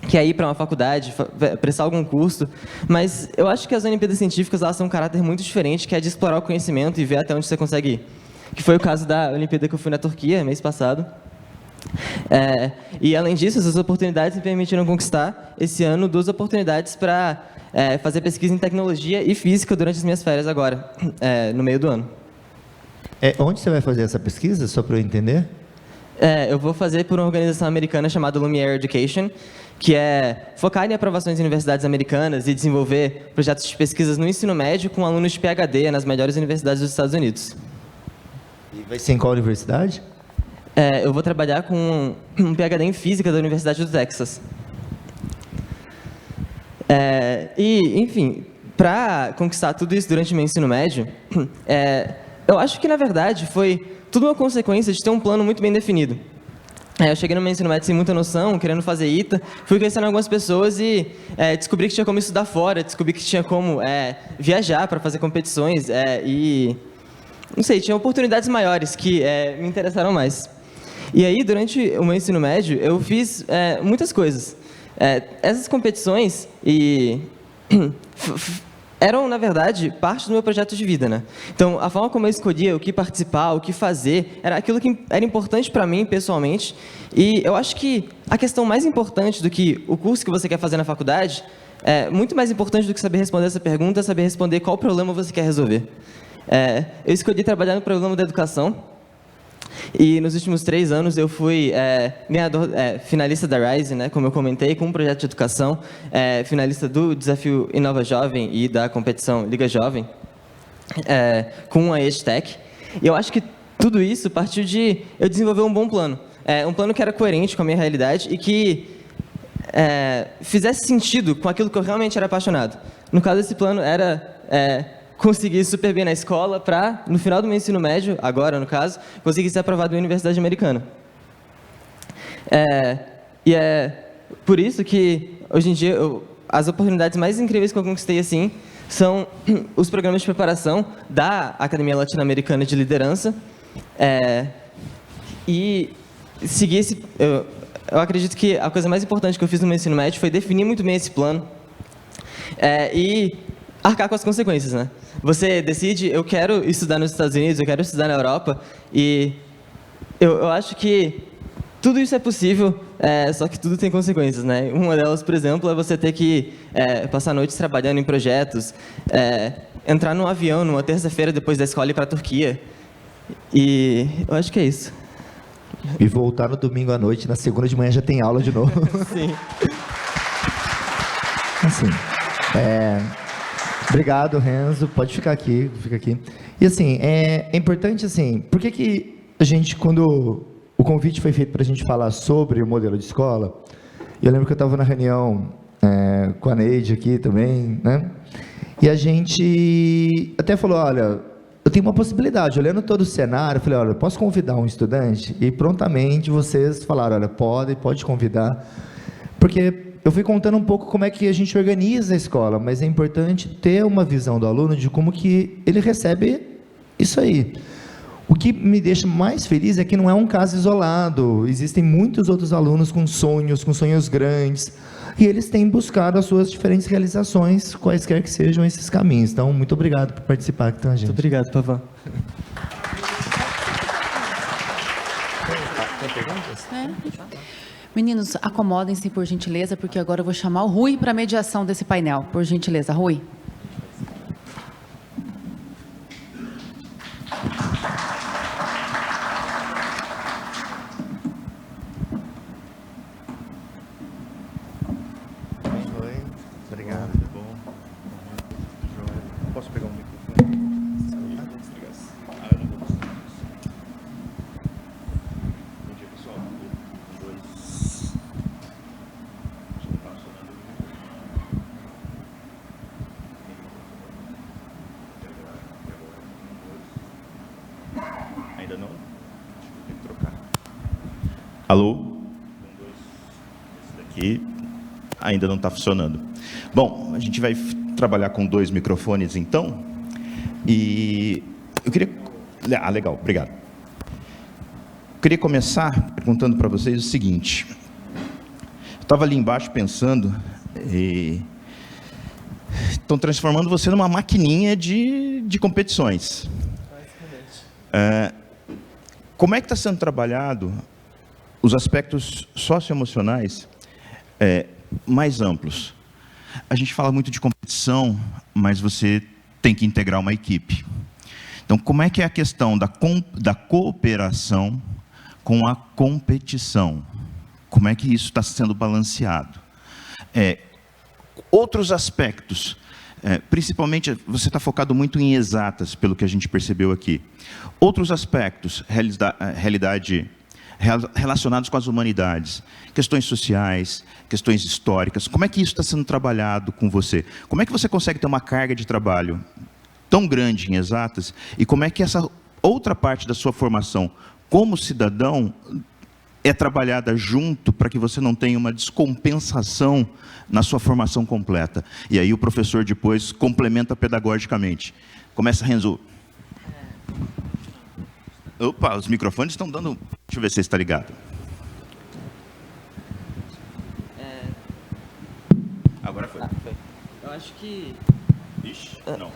que é ir para uma faculdade, prestar algum curso, mas eu acho que as Olimpíadas Científicas, elas têm um caráter muito diferente, que é de explorar o conhecimento e ver até onde você consegue ir. Que foi o caso da Olimpíada que eu fui na Turquia, mês passado. E, além disso, essas oportunidades me permitiram conquistar, esse ano, 2 oportunidades para fazer pesquisa em tecnologia e física durante as minhas férias agora, no meio do ano. Onde você vai fazer essa pesquisa, só para eu entender? Eu vou fazer por uma organização americana chamada Lumiere Education, que é focar em aprovações em universidades americanas e desenvolver projetos de pesquisas no ensino médio com alunos de PhD nas melhores universidades dos Estados Unidos. E vai ser em qual universidade? Eu vou trabalhar com um PhD em Física da Universidade do Texas. Enfim, para conquistar tudo isso durante o meu ensino médio, eu acho que, na verdade, foi tudo uma consequência de ter um plano muito bem definido. Eu cheguei no meu ensino médio sem muita noção, querendo fazer ITA, fui conhecendo algumas pessoas e descobri que tinha como estudar fora, descobri que tinha como viajar para fazer competições e, não sei, tinha oportunidades maiores que me interessaram mais. E aí, durante o meu ensino médio, eu fiz muitas coisas. Essas competições eram, na verdade, parte do meu projeto de vida, né? Então, a forma como eu escolhia o que participar, o que fazer, era aquilo que era importante para mim, pessoalmente. E eu acho que a questão mais importante do que o curso que você quer fazer na faculdade, muito mais importante do que saber responder essa pergunta, é saber responder qual problema você quer resolver. Eu escolhi trabalhar no programa da educação. E nos últimos 3 anos eu fui finalista da Rise, né, como eu comentei, com um projeto de educação, finalista do Desafio Inova Jovem e da competição Liga Jovem, com a EdTech. E eu acho que tudo isso partiu de eu desenvolver um bom plano. Um plano que era coerente com a minha realidade e que fizesse sentido com aquilo que eu realmente era apaixonado. No caso, esse plano era conseguir super bem na escola para, no final do meu ensino médio, agora no caso, conseguir ser aprovado na Universidade Americana. E é por isso que, hoje em dia, as oportunidades mais incríveis que eu conquistei assim são os programas de preparação da Academia Latino-Americana de Liderança e seguir esse... Eu acredito que a coisa mais importante que eu fiz no meu ensino médio foi definir muito bem esse plano e arcar com as consequências, né? Você decide, eu quero estudar nos Estados Unidos, eu quero estudar na Europa, e eu acho que tudo isso é possível, só que tudo tem consequências, né? Uma delas, por exemplo, é você ter que passar noites trabalhando em projetos, entrar num avião numa terça-feira depois da escola e ir para a Turquia, e eu acho que é isso. E voltar no domingo à noite, na segunda de manhã já tem aula de novo. Sim. Assim, obrigado, Renzo. Pode ficar aqui, fica aqui. E assim, é importante assim, por que a gente, quando o convite foi feito para a gente falar sobre o modelo de escola, eu lembro que eu estava na reunião com a Neide aqui também, né? E a gente até falou, olha, eu tenho uma possibilidade, olhando todo o cenário, eu falei, olha, eu posso convidar um estudante? E prontamente vocês falaram, olha, pode convidar, porque eu fui contando um pouco como é que a gente organiza a escola, mas é importante ter uma visão do aluno de como que ele recebe isso aí. O que me deixa mais feliz é que não é um caso isolado, existem muitos outros alunos com sonhos grandes, e eles têm buscado as suas diferentes realizações, quaisquer que sejam esses caminhos. Então, muito obrigado por participar aqui com a gente. Muito obrigado, Pavan. Tem perguntas? Meninos, acomodem-se, por gentileza, porque agora eu vou chamar o Rui para a mediação desse painel. Por gentileza, Rui. Oi, obrigado. Tudo bom? Posso pegar um microfone? Bom dia, pessoal. Ainda não? Tem que trocar. Alô? Esse daqui ainda não está funcionando. Bom, a gente vai trabalhar com 2 microfones, então. E eu queria... Ah, legal, obrigado. Eu queria começar perguntando para vocês o seguinte. Eu estava ali embaixo pensando, e estão transformando você numa maquininha de competições. Como é que está sendo trabalhado os aspectos socioemocionais mais amplos? A gente fala muito de competição, mas você tem que integrar uma equipe. Então, como é que é a questão da cooperação com a competição? Como é que isso está sendo balanceado? Outros aspectos, principalmente, você está focado muito em exatas, pelo que a gente percebeu aqui. Outros aspectos, relacionados com as humanidades, questões sociais, questões históricas, como é que isso está sendo trabalhado com você? Como é que você consegue ter uma carga de trabalho tão grande em exatas, e como é que essa outra parte da sua formação como cidadão é trabalhada junto para que você não tenha uma descompensação na sua formação completa? E aí o professor depois complementa pedagogicamente. Começa, Renzo. Opa, os microfones estão dando... Deixa eu ver se você está ligado. Agora foi. Eu acho que... Ixi, não.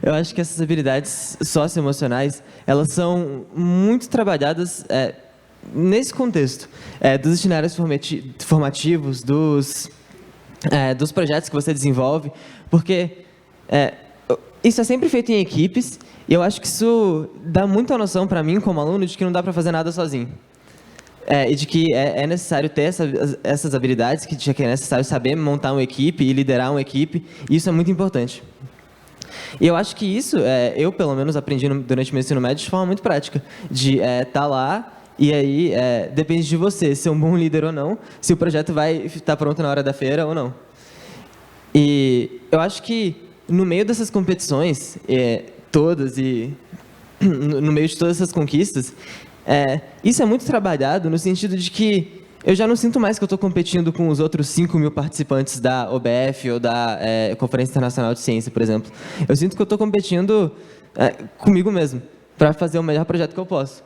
Eu acho que essas habilidades socioemocionais, elas são muito trabalhadas nesse contexto, dos itinerários formativos, dos projetos que você desenvolve, porque isso é sempre feito em equipes, e eu acho que isso dá muita noção para mim, como aluno, de que não dá para fazer nada sozinho. E de que é necessário ter essas habilidades, que é necessário saber montar uma equipe e liderar uma equipe, e isso é muito importante. E eu acho que isso, eu pelo menos aprendi durante o meu ensino médio de forma muito prática, de estar lá e aí depende de você ser um bom líder ou não, se o projeto vai estar pronto na hora da feira ou não. E eu acho que no meio dessas competições todas e no meio de todas essas conquistas, isso é muito trabalhado no sentido de que eu já não sinto mais que eu estou competindo com os outros 5.000 participantes da OBF ou da Conferência Internacional de Ciência, por exemplo. Eu sinto que eu estou competindo comigo mesmo, para fazer o melhor projeto que eu posso.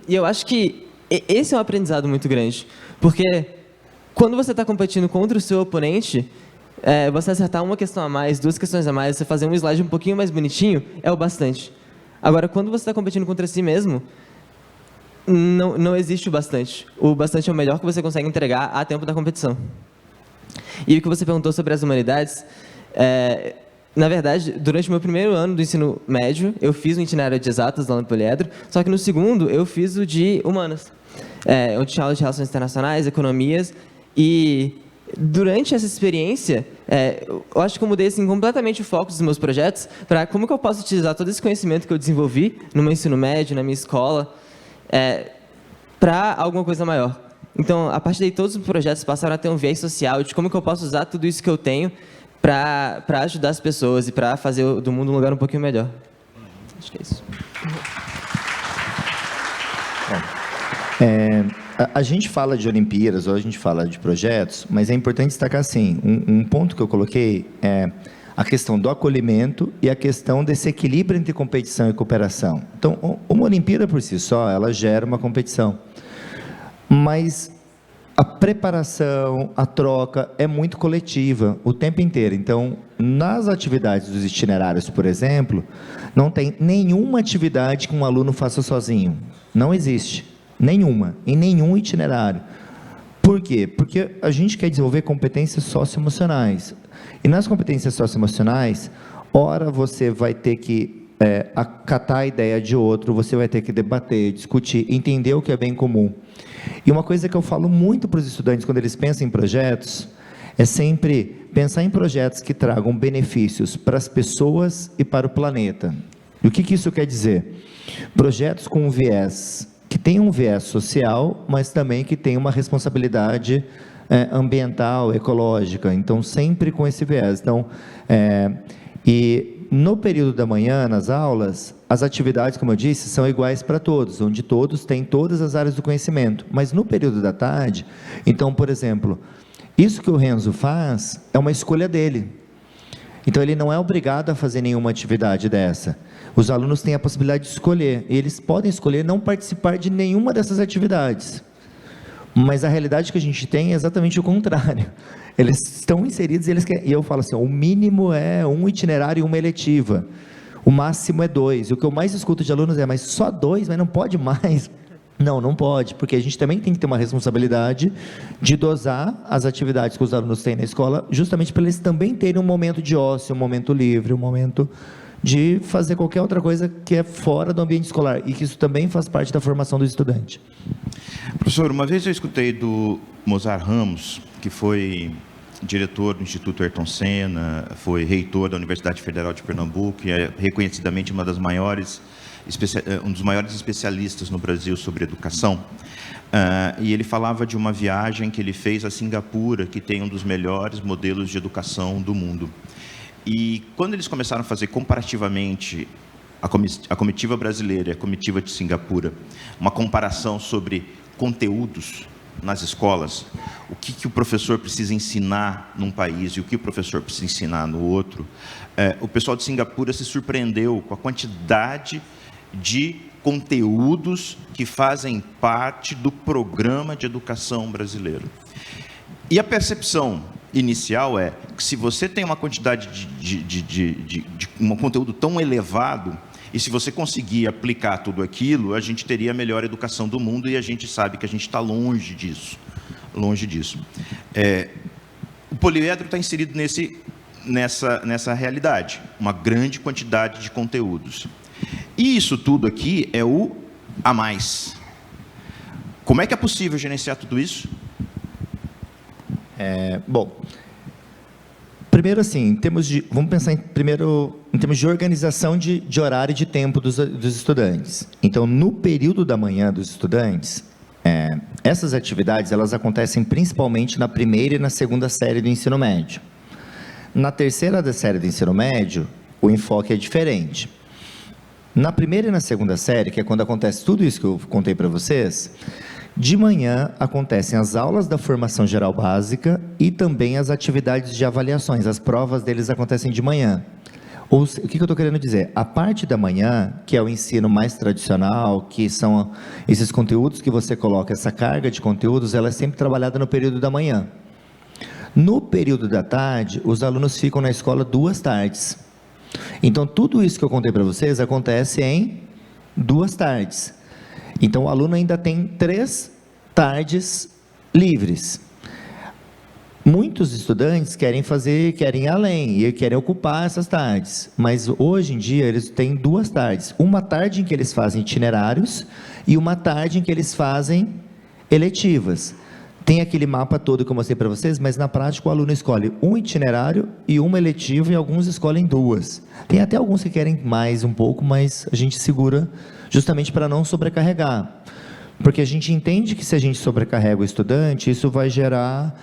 E eu acho que esse é um aprendizado muito grande, porque quando você está competindo contra o seu oponente, você acertar uma questão a mais, 2 questões a mais, você fazer um slide um pouquinho mais bonitinho, é o bastante. Agora, quando você está competindo contra si mesmo, não existe o bastante. O bastante é o melhor que você consegue entregar a tempo da competição. E o que você perguntou sobre as humanidades, na verdade, durante o meu primeiro ano do ensino médio, eu fiz o itinerário de exatas lá no Poliedro, só que no segundo eu fiz o de humanas, onde tinha aula de relações internacionais, economias, e durante essa experiência, eu acho que eu mudei assim, completamente o foco dos meus projetos para como que eu posso utilizar todo esse conhecimento que eu desenvolvi no meu ensino médio, na minha escola, para alguma coisa maior. Então, a partir daí, todos os projetos passaram a ter um viés social de como que eu posso usar tudo isso que eu tenho para ajudar as pessoas e para fazer do mundo um lugar um pouquinho melhor. Acho que é isso. A gente fala de Olimpíadas, ou a gente fala de projetos, mas é importante destacar assim, um ponto que eu coloquei é a questão do acolhimento e a questão desse equilíbrio entre competição e cooperação. Então, uma Olimpíada por si só, ela gera uma competição, mas a preparação, a troca é muito coletiva o tempo inteiro. Então, nas atividades dos itinerários, por exemplo, não tem nenhuma atividade que um aluno faça sozinho. Não existe. Nenhuma. Em nenhum itinerário. Por quê? Porque a gente quer desenvolver competências socioemocionais. E nas competências socioemocionais, ora você vai ter que acatar a ideia de outro, você vai ter que debater, discutir, entender o que é bem comum. E uma coisa que eu falo muito para os estudantes quando eles pensam em projetos, é sempre pensar em projetos que tragam benefícios para as pessoas e para o planeta. E o que isso quer dizer? Projetos com um viés, que tem um viés social, mas também que tem uma responsabilidade ambiental, ecológica. Então, sempre com esse viés. Então, e no período da manhã, nas aulas, as atividades, como eu disse, são iguais para todos, onde todos têm todas as áreas do conhecimento. Mas no período da tarde, então, por exemplo, isso que o Renzo faz é uma escolha dele. Então, ele não é obrigado a fazer nenhuma atividade dessa. Os alunos têm a possibilidade de escolher, e eles podem escolher não participar de nenhuma dessas atividades. Mas a realidade que a gente tem é exatamente o contrário. Eles estão inseridos e eu falo assim, o mínimo é um itinerário e uma eletiva. O máximo é 2. O que eu mais escuto de alunos é, mas só 2, mas não pode mais. Não pode, porque a gente também tem que ter uma responsabilidade de dosar as atividades que os alunos têm na escola, justamente para eles também terem um momento de ócio, um momento livre, um momento de fazer qualquer outra coisa que é fora do ambiente escolar, e que isso também faz parte da formação do estudante. Professor, uma vez eu escutei do Mozart Ramos, que foi diretor do Instituto Ayrton Senna, foi reitor da Universidade Federal de Pernambuco, e é reconhecidamente um dos maiores especialistas no Brasil sobre educação. E ele falava de uma viagem que ele fez a Singapura, que tem um dos melhores modelos de educação do mundo. E quando eles começaram a fazer comparativamente a comitiva brasileira e a comitiva de Singapura, uma comparação sobre conteúdos nas escolas, o que o professor precisa ensinar num país e o que o professor precisa ensinar no outro, o pessoal de Singapura se surpreendeu com a quantidade de conteúdos que fazem parte do programa de educação brasileiro. E a percepção inicial é que se você tem uma quantidade de um conteúdo tão elevado, e se você conseguir aplicar tudo aquilo, a gente teria a melhor educação do mundo, e a gente sabe que a gente está longe disso. O poliedro está inserido nessa realidade, uma grande quantidade de conteúdos. E isso tudo aqui é o a mais. Como é que é possível gerenciar tudo isso? Bom, primeiro assim, vamos pensar primeiro em termos de organização de horário e de tempo dos estudantes. Então, no período da manhã dos estudantes, essas atividades elas acontecem principalmente na primeira e na segunda série do ensino médio. Na terceira série do ensino médio, o enfoque é diferente. Na primeira e na segunda série, que é quando acontece tudo isso que eu contei para vocês, de manhã acontecem as aulas da formação geral básica e também as atividades de avaliações. As provas deles acontecem de manhã. O que eu estou querendo dizer? A parte da manhã, que é o ensino mais tradicional, que são esses conteúdos que você coloca, essa carga de conteúdos, ela é sempre trabalhada no período da manhã. No período da tarde, os alunos ficam na escola 2 tardes. Então, tudo isso que eu contei para vocês acontece em 2 tardes. Então, o aluno ainda tem 3 tardes livres. Muitos estudantes querem ir além e querem ocupar essas tardes, mas hoje em dia eles têm 2 tardes. Uma tarde em que eles fazem itinerários e uma tarde em que eles fazem eletivas. Tem aquele mapa todo que eu mostrei para vocês, mas na prática o aluno escolhe um itinerário e uma eletiva, e alguns escolhem 2. Tem até alguns que querem mais um pouco, mas a gente segura justamente para não sobrecarregar. Porque a gente entende que se a gente sobrecarrega o estudante, isso vai gerar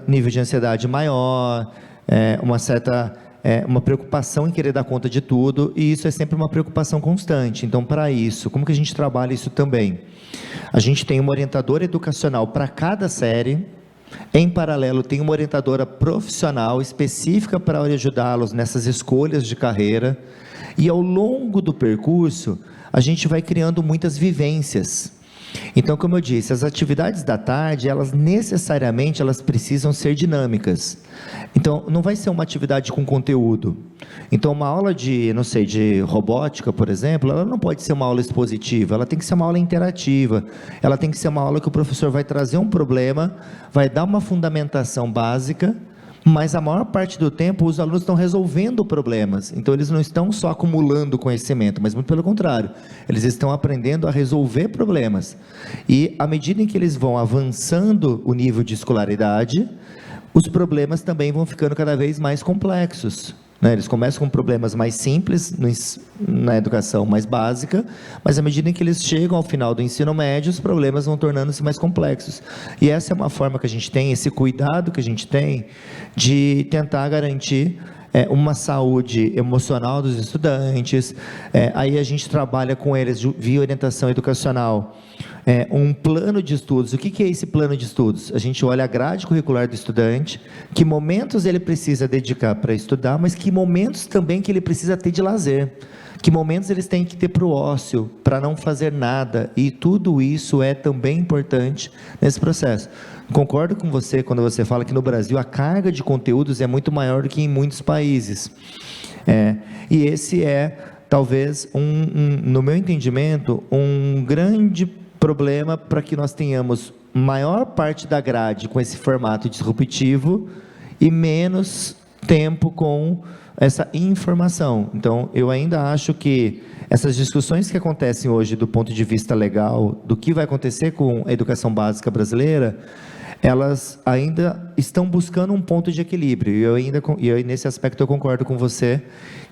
nível de ansiedade maior, uma preocupação em querer dar conta de tudo, e isso é sempre uma preocupação constante. Então, para isso, como que a gente trabalha isso também? A gente tem uma orientadora educacional para cada série. Em paralelo, tem uma orientadora profissional específica para ajudá-los nessas escolhas de carreira. E ao longo do percurso, a gente vai criando muitas vivências. Então, como eu disse, as atividades da tarde, elas necessariamente precisam ser dinâmicas. Então, não vai ser uma atividade com conteúdo. Então, uma aula de robótica, por exemplo, ela não pode ser uma aula expositiva, ela tem que ser uma aula interativa, ela tem que ser uma aula que o professor vai trazer um problema, vai dar uma fundamentação básica, mas a maior parte do tempo os alunos estão resolvendo problemas. Então, eles não estão só acumulando conhecimento, mas muito pelo contrário, eles estão aprendendo a resolver problemas. E à medida em que eles vão avançando o nível de escolaridade, os problemas também vão ficando cada vez mais complexos. Eles começam com problemas mais simples na educação mais básica, mas à medida em que eles chegam ao final do ensino médio, os problemas vão tornando-se mais complexos. E essa é uma forma que a gente tem, esse cuidado que a gente tem de tentar garantir uma saúde emocional dos estudantes. Aí a gente trabalha com eles via orientação educacional, um plano de estudos. O que é esse plano de estudos? A gente olha a grade curricular do estudante, que momentos ele precisa dedicar para estudar, mas que momentos também que ele precisa ter de lazer. Que momentos eles têm que ter para o ócio, para não fazer nada, e tudo isso é também importante nesse processo. Concordo com você quando você fala que no Brasil a carga de conteúdos é muito maior do que em muitos países. E esse é, talvez, no meu entendimento, um grande problema para que nós tenhamos maior parte da grade com esse formato disruptivo e menos tempo com essa informação. Então, eu ainda acho que essas discussões que acontecem hoje do ponto de vista legal, do que vai acontecer com a educação básica brasileira, elas ainda estão buscando um ponto de equilíbrio. E nesse aspecto eu concordo com você,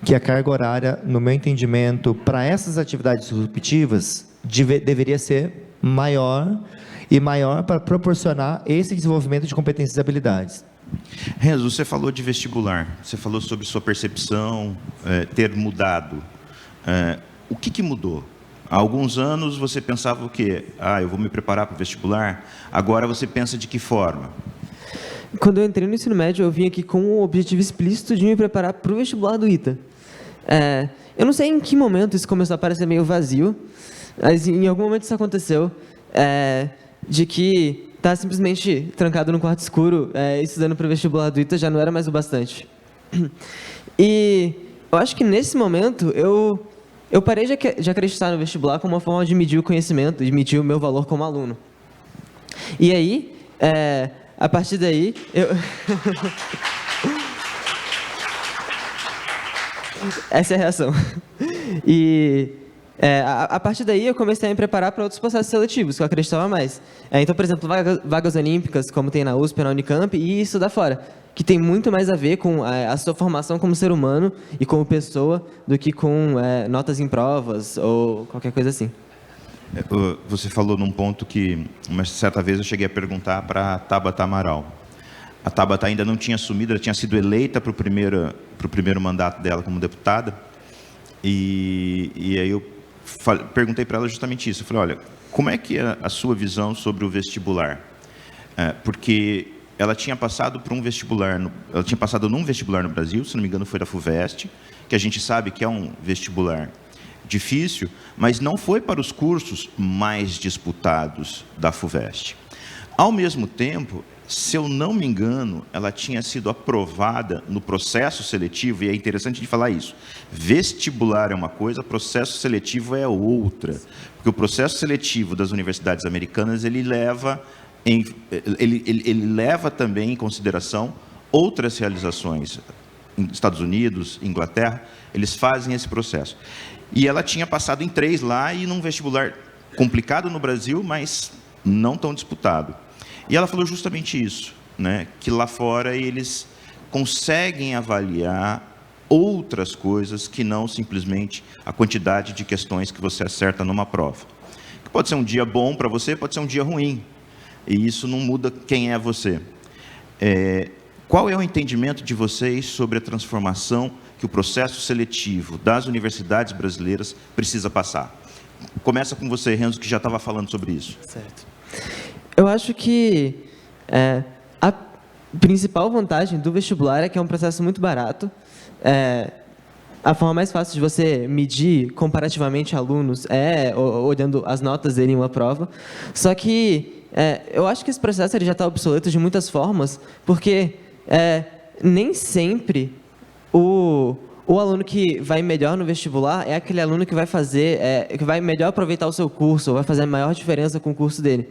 que a carga horária, no meu entendimento, para essas atividades disruptivas, deveria ser maior para proporcionar esse desenvolvimento de competências e habilidades. Renzo, você falou de vestibular, você falou sobre sua percepção ter mudado. O que mudou? Há alguns anos você pensava o quê? Eu vou me preparar para o vestibular. Agora você pensa de que forma? Quando eu entrei no ensino médio, eu vim aqui com o objetivo explícito de me preparar para o vestibular do ITA. Eu não sei em que momento isso começou a parecer meio vazio, mas em algum momento isso aconteceu, de que estar simplesmente trancado num quarto escuro, estudando para o vestibular do ITA já não era mais o bastante. E eu acho que nesse momento eu parei de acreditar no vestibular como uma forma de medir o conhecimento, de medir o meu valor como aluno. E aí, a partir daí, essa é a reação. E a partir daí eu comecei a me preparar para outros processos seletivos, que eu acreditava mais. Então, por exemplo, vagas olímpicas, como tem na USP, na Unicamp, e estudar fora, que tem muito mais a ver com a sua formação como ser humano e como pessoa, do que com notas em provas ou qualquer coisa assim. Você falou num ponto que, uma certa vez, eu cheguei a perguntar para a Tabata Amaral. A Tabata ainda não tinha assumido, ela tinha sido eleita para o primeiro mandato dela como deputada, e aí eu perguntei para ela justamente isso. Eu falei, olha, como é que é a sua visão sobre o vestibular? Porque ela tinha passado por um vestibular, ela tinha passado num vestibular no Brasil, se não me engano foi da FUVEST, que a gente sabe que é um vestibular difícil, mas não foi para os cursos mais disputados da FUVEST. Ao mesmo tempo, se eu não me engano, ela tinha sido aprovada no processo seletivo, e é interessante de falar isso. Vestibular é uma coisa, processo seletivo é outra. Porque o processo seletivo das universidades americanas, ele leva também em consideração outras realizações. Em Estados Unidos, Inglaterra, eles fazem esse processo. E ela tinha passado em 3 lá, e num vestibular complicado no Brasil, mas não tão disputado. E ela falou justamente isso, né? Que lá fora eles conseguem avaliar outras coisas que não simplesmente a quantidade de questões que você acerta numa prova. Que pode ser um dia bom para você, pode ser um dia ruim. E isso não muda quem é você. Qual é o entendimento de vocês sobre a transformação que o processo seletivo das universidades brasileiras precisa passar? Começa com você, Renzo, que já estava falando sobre isso. Certo. Eu acho que a principal vantagem do vestibular é que é um processo muito barato. A forma mais fácil de você medir comparativamente alunos é olhando as notas dele em uma prova. Só que eu acho que esse processo ele já está obsoleto de muitas formas, porque nem sempre o aluno que vai melhor no vestibular é aquele aluno que vai que vai melhor aproveitar o seu curso, ou vai fazer a maior diferença com o curso dele.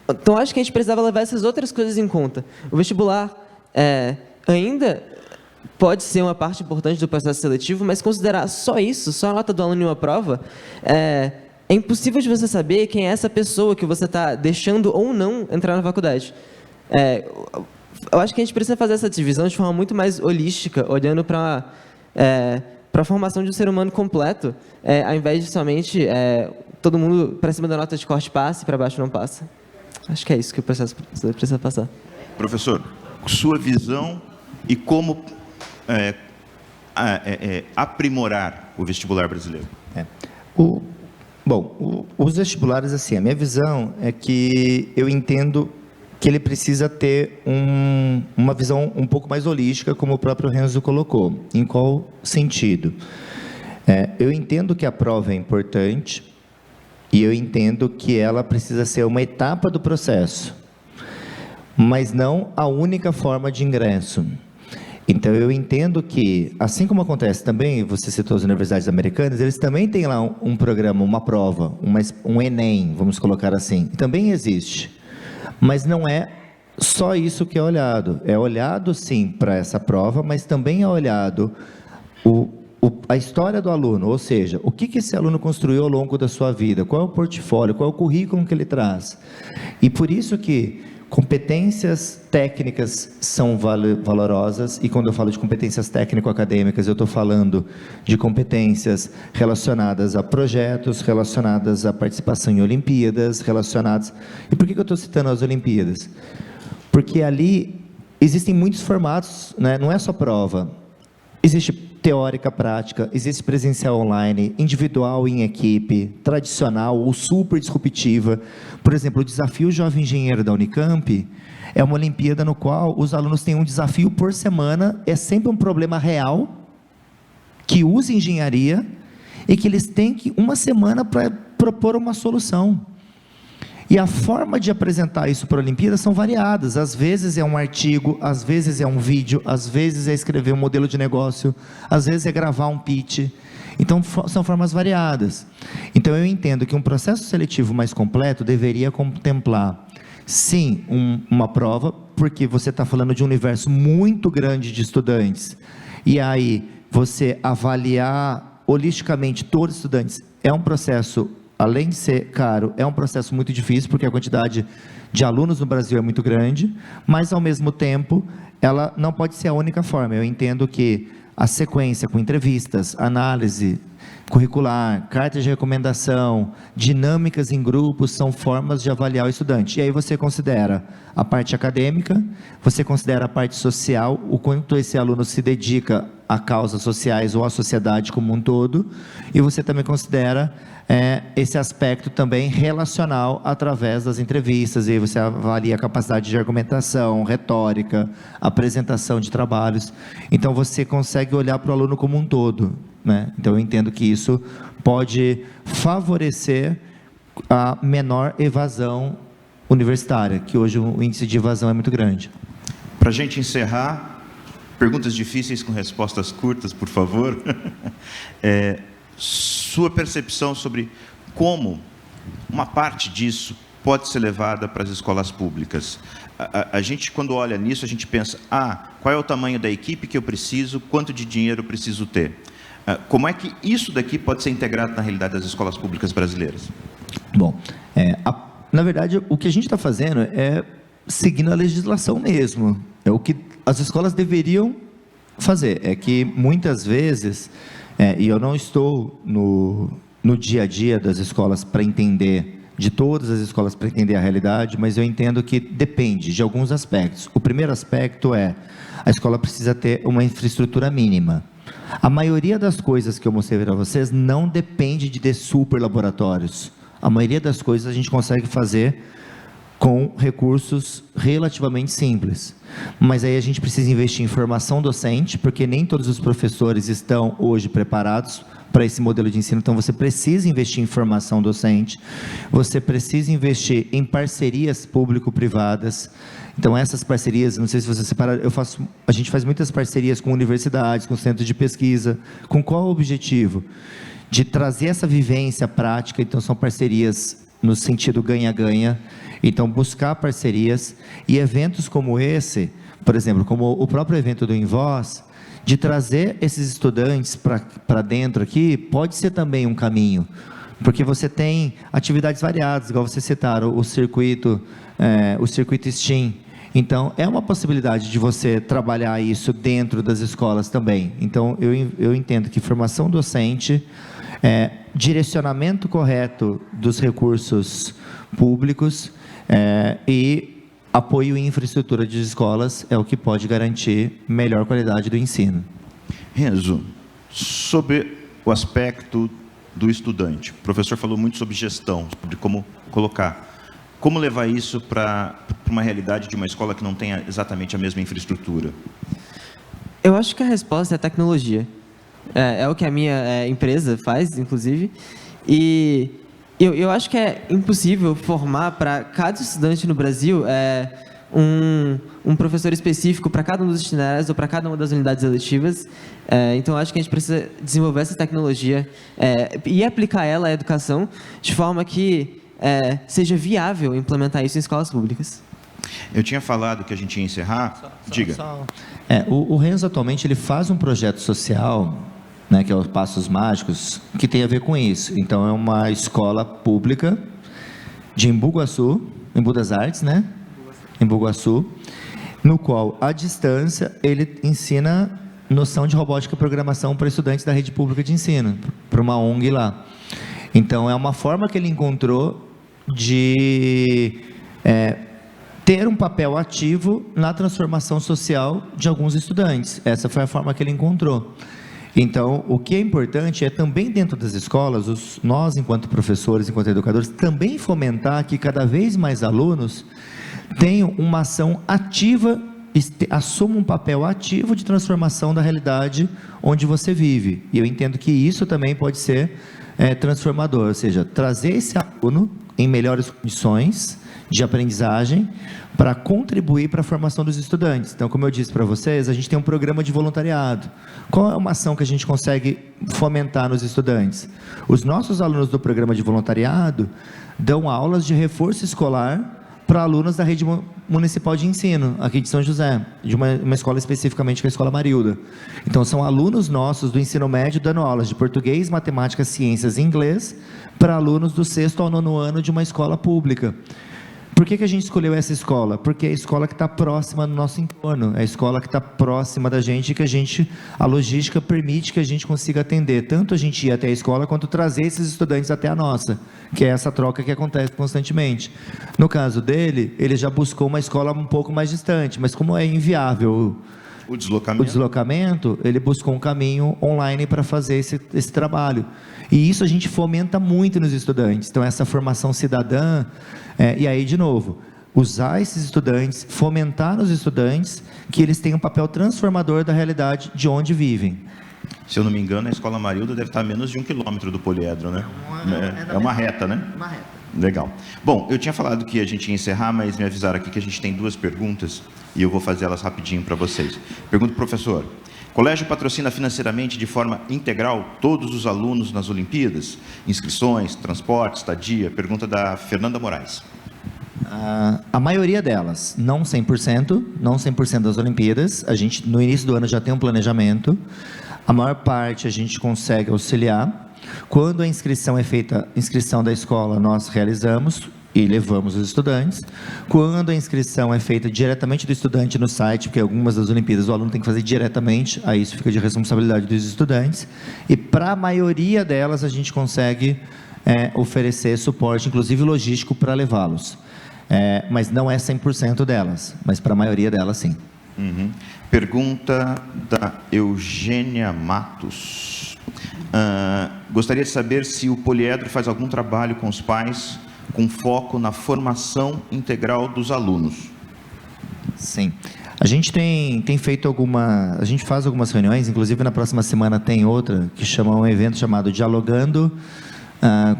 Então, acho que a gente precisava levar essas outras coisas em conta. O vestibular ainda pode ser uma parte importante do processo seletivo, mas considerar só isso, só a nota do aluno em uma prova, é impossível de você saber quem é essa pessoa que você está deixando ou não entrar na faculdade. Eu acho que a gente precisa fazer essa divisão de forma muito mais holística, olhando para a formação de um ser humano completo, ao invés de somente todo mundo para cima da nota de corte passa e para baixo não passa. Acho que é isso que o processo precisa passar. Professor, sua visão e como aprimorar o vestibular brasileiro? Bom, os vestibulares, assim, a minha visão é que eu entendo que ele precisa ter uma visão um pouco mais holística, como o próprio Renzo colocou. Em qual sentido? Eu entendo que a prova é importante e eu entendo que ela precisa ser uma etapa do processo, mas não a única forma de ingresso. Então, eu entendo que, assim como acontece também, você citou as universidades americanas, eles também têm lá um programa, uma prova, um Enem, vamos colocar assim, também existe. Mas não é só isso que é olhado. É olhado, sim, para essa prova, mas também é olhado a história do aluno, ou seja, o que esse aluno construiu ao longo da sua vida, qual é o portfólio, qual é o currículo que ele traz. E por isso que competências técnicas são valorosas, e quando eu falo de competências técnico-acadêmicas, eu estou falando de competências relacionadas a projetos, relacionadas à participação em Olimpíadas, relacionadas... E por que eu estou citando as Olimpíadas? Porque ali existem muitos formatos, né? Não é só prova. Existe teórica, prática, existe presencial online, individual e em equipe, tradicional ou super disruptiva. Por exemplo, o Desafio Jovem Engenheiro da Unicamp é uma Olimpíada no qual os alunos têm um desafio por semana, é sempre um problema real, que usa engenharia, e que eles têm uma semana para propor uma solução. E a forma de apresentar isso para a Olimpíada são variadas. Às vezes é um artigo, às vezes é um vídeo, às vezes é escrever um modelo de negócio, às vezes é gravar um pitch. Então, são formas variadas. Então, eu entendo que um processo seletivo mais completo deveria contemplar, sim, uma prova, porque você está falando de um universo muito grande de estudantes. E aí, você avaliar holisticamente todos os estudantes é um processo, além de ser caro, é um processo muito difícil, porque a quantidade de alunos no Brasil é muito grande, mas, ao mesmo tempo, ela não pode ser a única forma. Eu entendo que a sequência com entrevistas, análise curricular, cartas de recomendação, dinâmicas em grupos, são formas de avaliar o estudante. E aí você considera a parte acadêmica, você considera a parte social, o quanto esse aluno se dedica a causas sociais ou à sociedade como um todo, e você também considera esse aspecto também relacional através das entrevistas, e aí você avalia a capacidade de argumentação, retórica, apresentação de trabalhos. Então, você consegue olhar para o aluno como um todo, né? Então, eu entendo que isso pode favorecer a menor evasão universitária, que hoje o índice de evasão é muito grande. Para a gente encerrar, perguntas difíceis com respostas curtas, por favor. Sua percepção sobre como uma parte disso pode ser levada para as escolas públicas. A gente, quando olha nisso, a gente pensa, qual é o tamanho da equipe que eu preciso, quanto de dinheiro eu preciso ter? Como é que isso daqui pode ser integrado na realidade das escolas públicas brasileiras? Bom, na verdade, o que a gente está fazendo é seguindo a legislação mesmo. É o que as escolas deveriam fazer. É que, muitas vezes, e eu não estou no dia a dia das escolas para entender, de todas as escolas para entender a realidade, mas eu entendo que depende de alguns aspectos. O primeiro aspecto é, a escola precisa ter uma infraestrutura mínima. A maioria das coisas que eu mostrei para vocês não depende de ter super laboratórios. A maioria das coisas a gente consegue fazer com recursos relativamente simples. Mas aí a gente precisa investir em formação docente, porque nem todos os professores estão hoje preparados para esse modelo de ensino. Então, você precisa investir em formação docente, você precisa investir em parcerias público-privadas. Então, essas parcerias, não sei se você separa, a gente faz muitas parcerias com universidades, com centros de pesquisa. Com qual objetivo? De trazer essa vivência prática. Então, são parcerias no sentido ganha-ganha. Então, buscar parcerias e eventos como esse, por exemplo, como o próprio evento do Invoz, de trazer esses estudantes para dentro aqui, pode ser também um caminho, porque você tem atividades variadas, igual vocês citaram, o circuito STEAM. Então, é uma possibilidade de você trabalhar isso dentro das escolas também. Então, eu entendo que formação docente, direcionamento correto dos recursos públicos e apoio em infraestrutura de escolas é o que pode garantir melhor qualidade do ensino. Renzo, sobre o aspecto do estudante. O professor falou muito sobre gestão, sobre como colocar. Como levar isso para uma realidade de uma escola que não tenha exatamente a mesma infraestrutura? Eu acho que a resposta é a tecnologia. É o que a minha empresa faz, inclusive. E eu acho que é impossível formar para cada estudante no Brasil um professor específico para cada um dos itinerários ou para cada uma das unidades eletivas. Então, eu acho que a gente precisa desenvolver essa tecnologia e aplicar ela à educação de forma que seja viável implementar isso em escolas públicas. Eu tinha falado que a gente ia encerrar. Diga. O Renzo, atualmente, ele faz um projeto social, né, que é os Passos Mágicos, que tem a ver com isso. Então, é uma escola pública de Embu das Artes, né? Embu Guaçu, no qual, à distância, ele ensina noção de robótica e programação para estudantes da rede pública de ensino, para uma ONG lá. Então, é uma forma que ele encontrou de ter um papel ativo na transformação social de alguns estudantes. Essa foi a forma que ele encontrou. Então, o que é importante é também dentro das escolas, nós, enquanto professores, enquanto educadores, também fomentar que cada vez mais alunos tenham uma ação ativa, assumam um papel ativo de transformação da realidade onde você vive. E eu entendo que isso também pode ser transformador, ou seja, trazer esse aluno em melhores condições de aprendizagem para contribuir para a formação dos estudantes. Então, como eu disse para vocês, a gente tem um programa de voluntariado. Qual é uma ação que a gente consegue fomentar nos estudantes? Os nossos alunos do programa de voluntariado dão aulas de reforço escolar para alunos da rede municipal de ensino, aqui de São José, de uma escola especificamente, que é a Escola Marilda. Então, são alunos nossos do ensino médio dando aulas de português, matemática, ciências e inglês para alunos do 6º ao 9º ano de uma escola pública. Por que a gente escolheu essa escola? Porque é a escola que está próxima do nosso entorno, é a escola que está próxima da gente, que a logística permite que a gente consiga atender, tanto a gente ir até a escola, quanto trazer esses estudantes até a nossa, que é essa troca que acontece constantemente. No caso dele, ele já buscou uma escola um pouco mais distante, mas como é inviável o deslocamento, ele buscou um caminho online para fazer esse trabalho. E isso a gente fomenta muito nos estudantes. Então, essa formação cidadã, e aí, de novo, usar esses estudantes, fomentar nos estudantes que eles tenham um papel transformador da realidade de onde vivem. Se eu não me engano, a Escola Marilda deve estar a menos de 1 quilômetro do poliedro, né? É uma reta, né? Uma reta. Legal. Bom, eu tinha falado que a gente ia encerrar, mas me avisaram aqui que a gente tem 2 perguntas e eu vou fazer elas rapidinho para vocês. Pergunta, professor: colégio patrocina financeiramente de forma integral todos os alunos nas Olimpíadas? Inscrições, transporte, estadia? Pergunta da Fernanda Moraes. A maioria delas, não 100%, não 100% das Olimpíadas. A gente, no início do ano, já tem um planejamento. A maior parte a gente consegue auxiliar. Quando a inscrição é feita, inscrição da escola, nós realizamos e levamos os estudantes. Quando a inscrição é feita diretamente do estudante no site, porque algumas das Olimpíadas o aluno tem que fazer diretamente, aí isso fica de responsabilidade dos estudantes. E para a maioria delas a gente consegue oferecer suporte, inclusive logístico, para levá-los. Mas não é 100% delas, mas para a maioria delas sim. Uhum. Pergunta da Eugênia Matos. Gostaria de saber se o poliedro faz algum trabalho com os pais com foco na formação integral dos alunos. Sim. A gente tem feito a gente faz algumas reuniões, inclusive na próxima semana tem outra, que chama um evento chamado Dialogando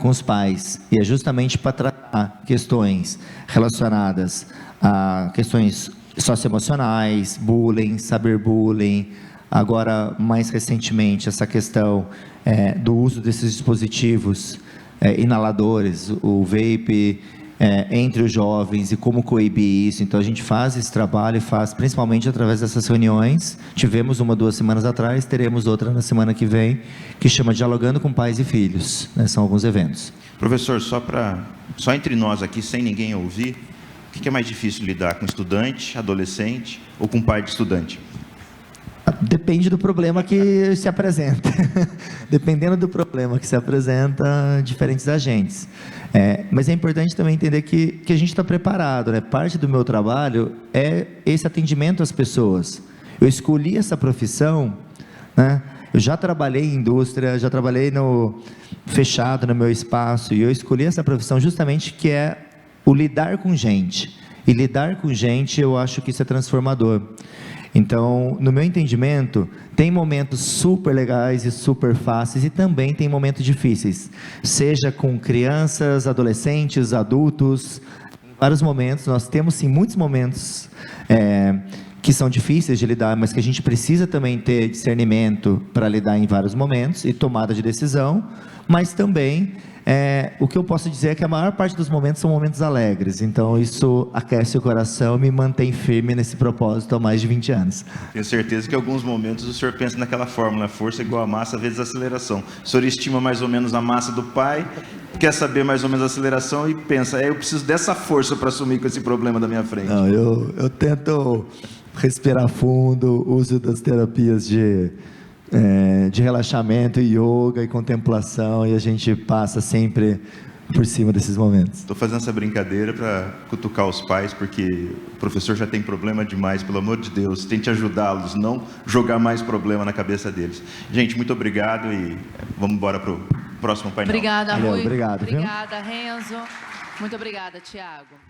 com os Pais. E é justamente para tratar questões relacionadas a questões socioemocionais, bullying, cyberbullying. Agora, mais recentemente, essa questão do uso desses dispositivos inaladores, o vape, entre os jovens e como coibir isso. Então, a gente faz esse trabalho e faz principalmente através dessas reuniões. Tivemos uma 2 semanas atrás, teremos outra na semana que vem, que chama Dialogando com Pais e Filhos. São alguns eventos. Professor, só entre nós aqui, sem ninguém ouvir, o que é mais difícil lidar com estudante, adolescente ou com pai de estudante? Depende do problema que se apresenta. Dependendo do problema que se apresenta, diferentes agentes. Mas é importante também entender que a gente está preparado, né? Parte do meu trabalho é esse atendimento às pessoas. Eu escolhi essa profissão, né? Eu já trabalhei em indústria, já trabalhei fechado no meu espaço, e eu escolhi essa profissão justamente que é o lidar com gente. E lidar com gente, eu acho que isso é transformador. Então, no meu entendimento, tem momentos super legais e super fáceis, e também tem momentos difíceis. Seja com crianças, adolescentes, adultos, em vários momentos. Nós temos, sim, muitos momentos que são difíceis de lidar, mas que a gente precisa também ter discernimento para lidar em vários momentos, e tomada de decisão, mas também... o que eu posso dizer é que a maior parte dos momentos são momentos alegres, então isso aquece o coração e me mantém firme nesse propósito há mais de 20 anos. Tenho certeza que em alguns momentos o senhor pensa naquela fórmula, força igual a massa vezes aceleração. O senhor estima mais ou menos a massa do pai, quer saber mais ou menos a aceleração e pensa, eu preciso dessa força para assumir com esse problema da minha frente. Não, eu tento respirar fundo, uso das terapias de relaxamento, yoga e contemplação, e a gente passa sempre por cima desses momentos. Estou fazendo essa brincadeira para cutucar os pais, porque o professor já tem problema demais, pelo amor de Deus, tente ajudá-los, não jogar mais problema na cabeça deles. Gente, muito obrigado e vamos embora para o próximo painel. Obrigada, Valeu, Rui. obrigado, viu? Obrigada, Renzo. Muito obrigada, Tiago.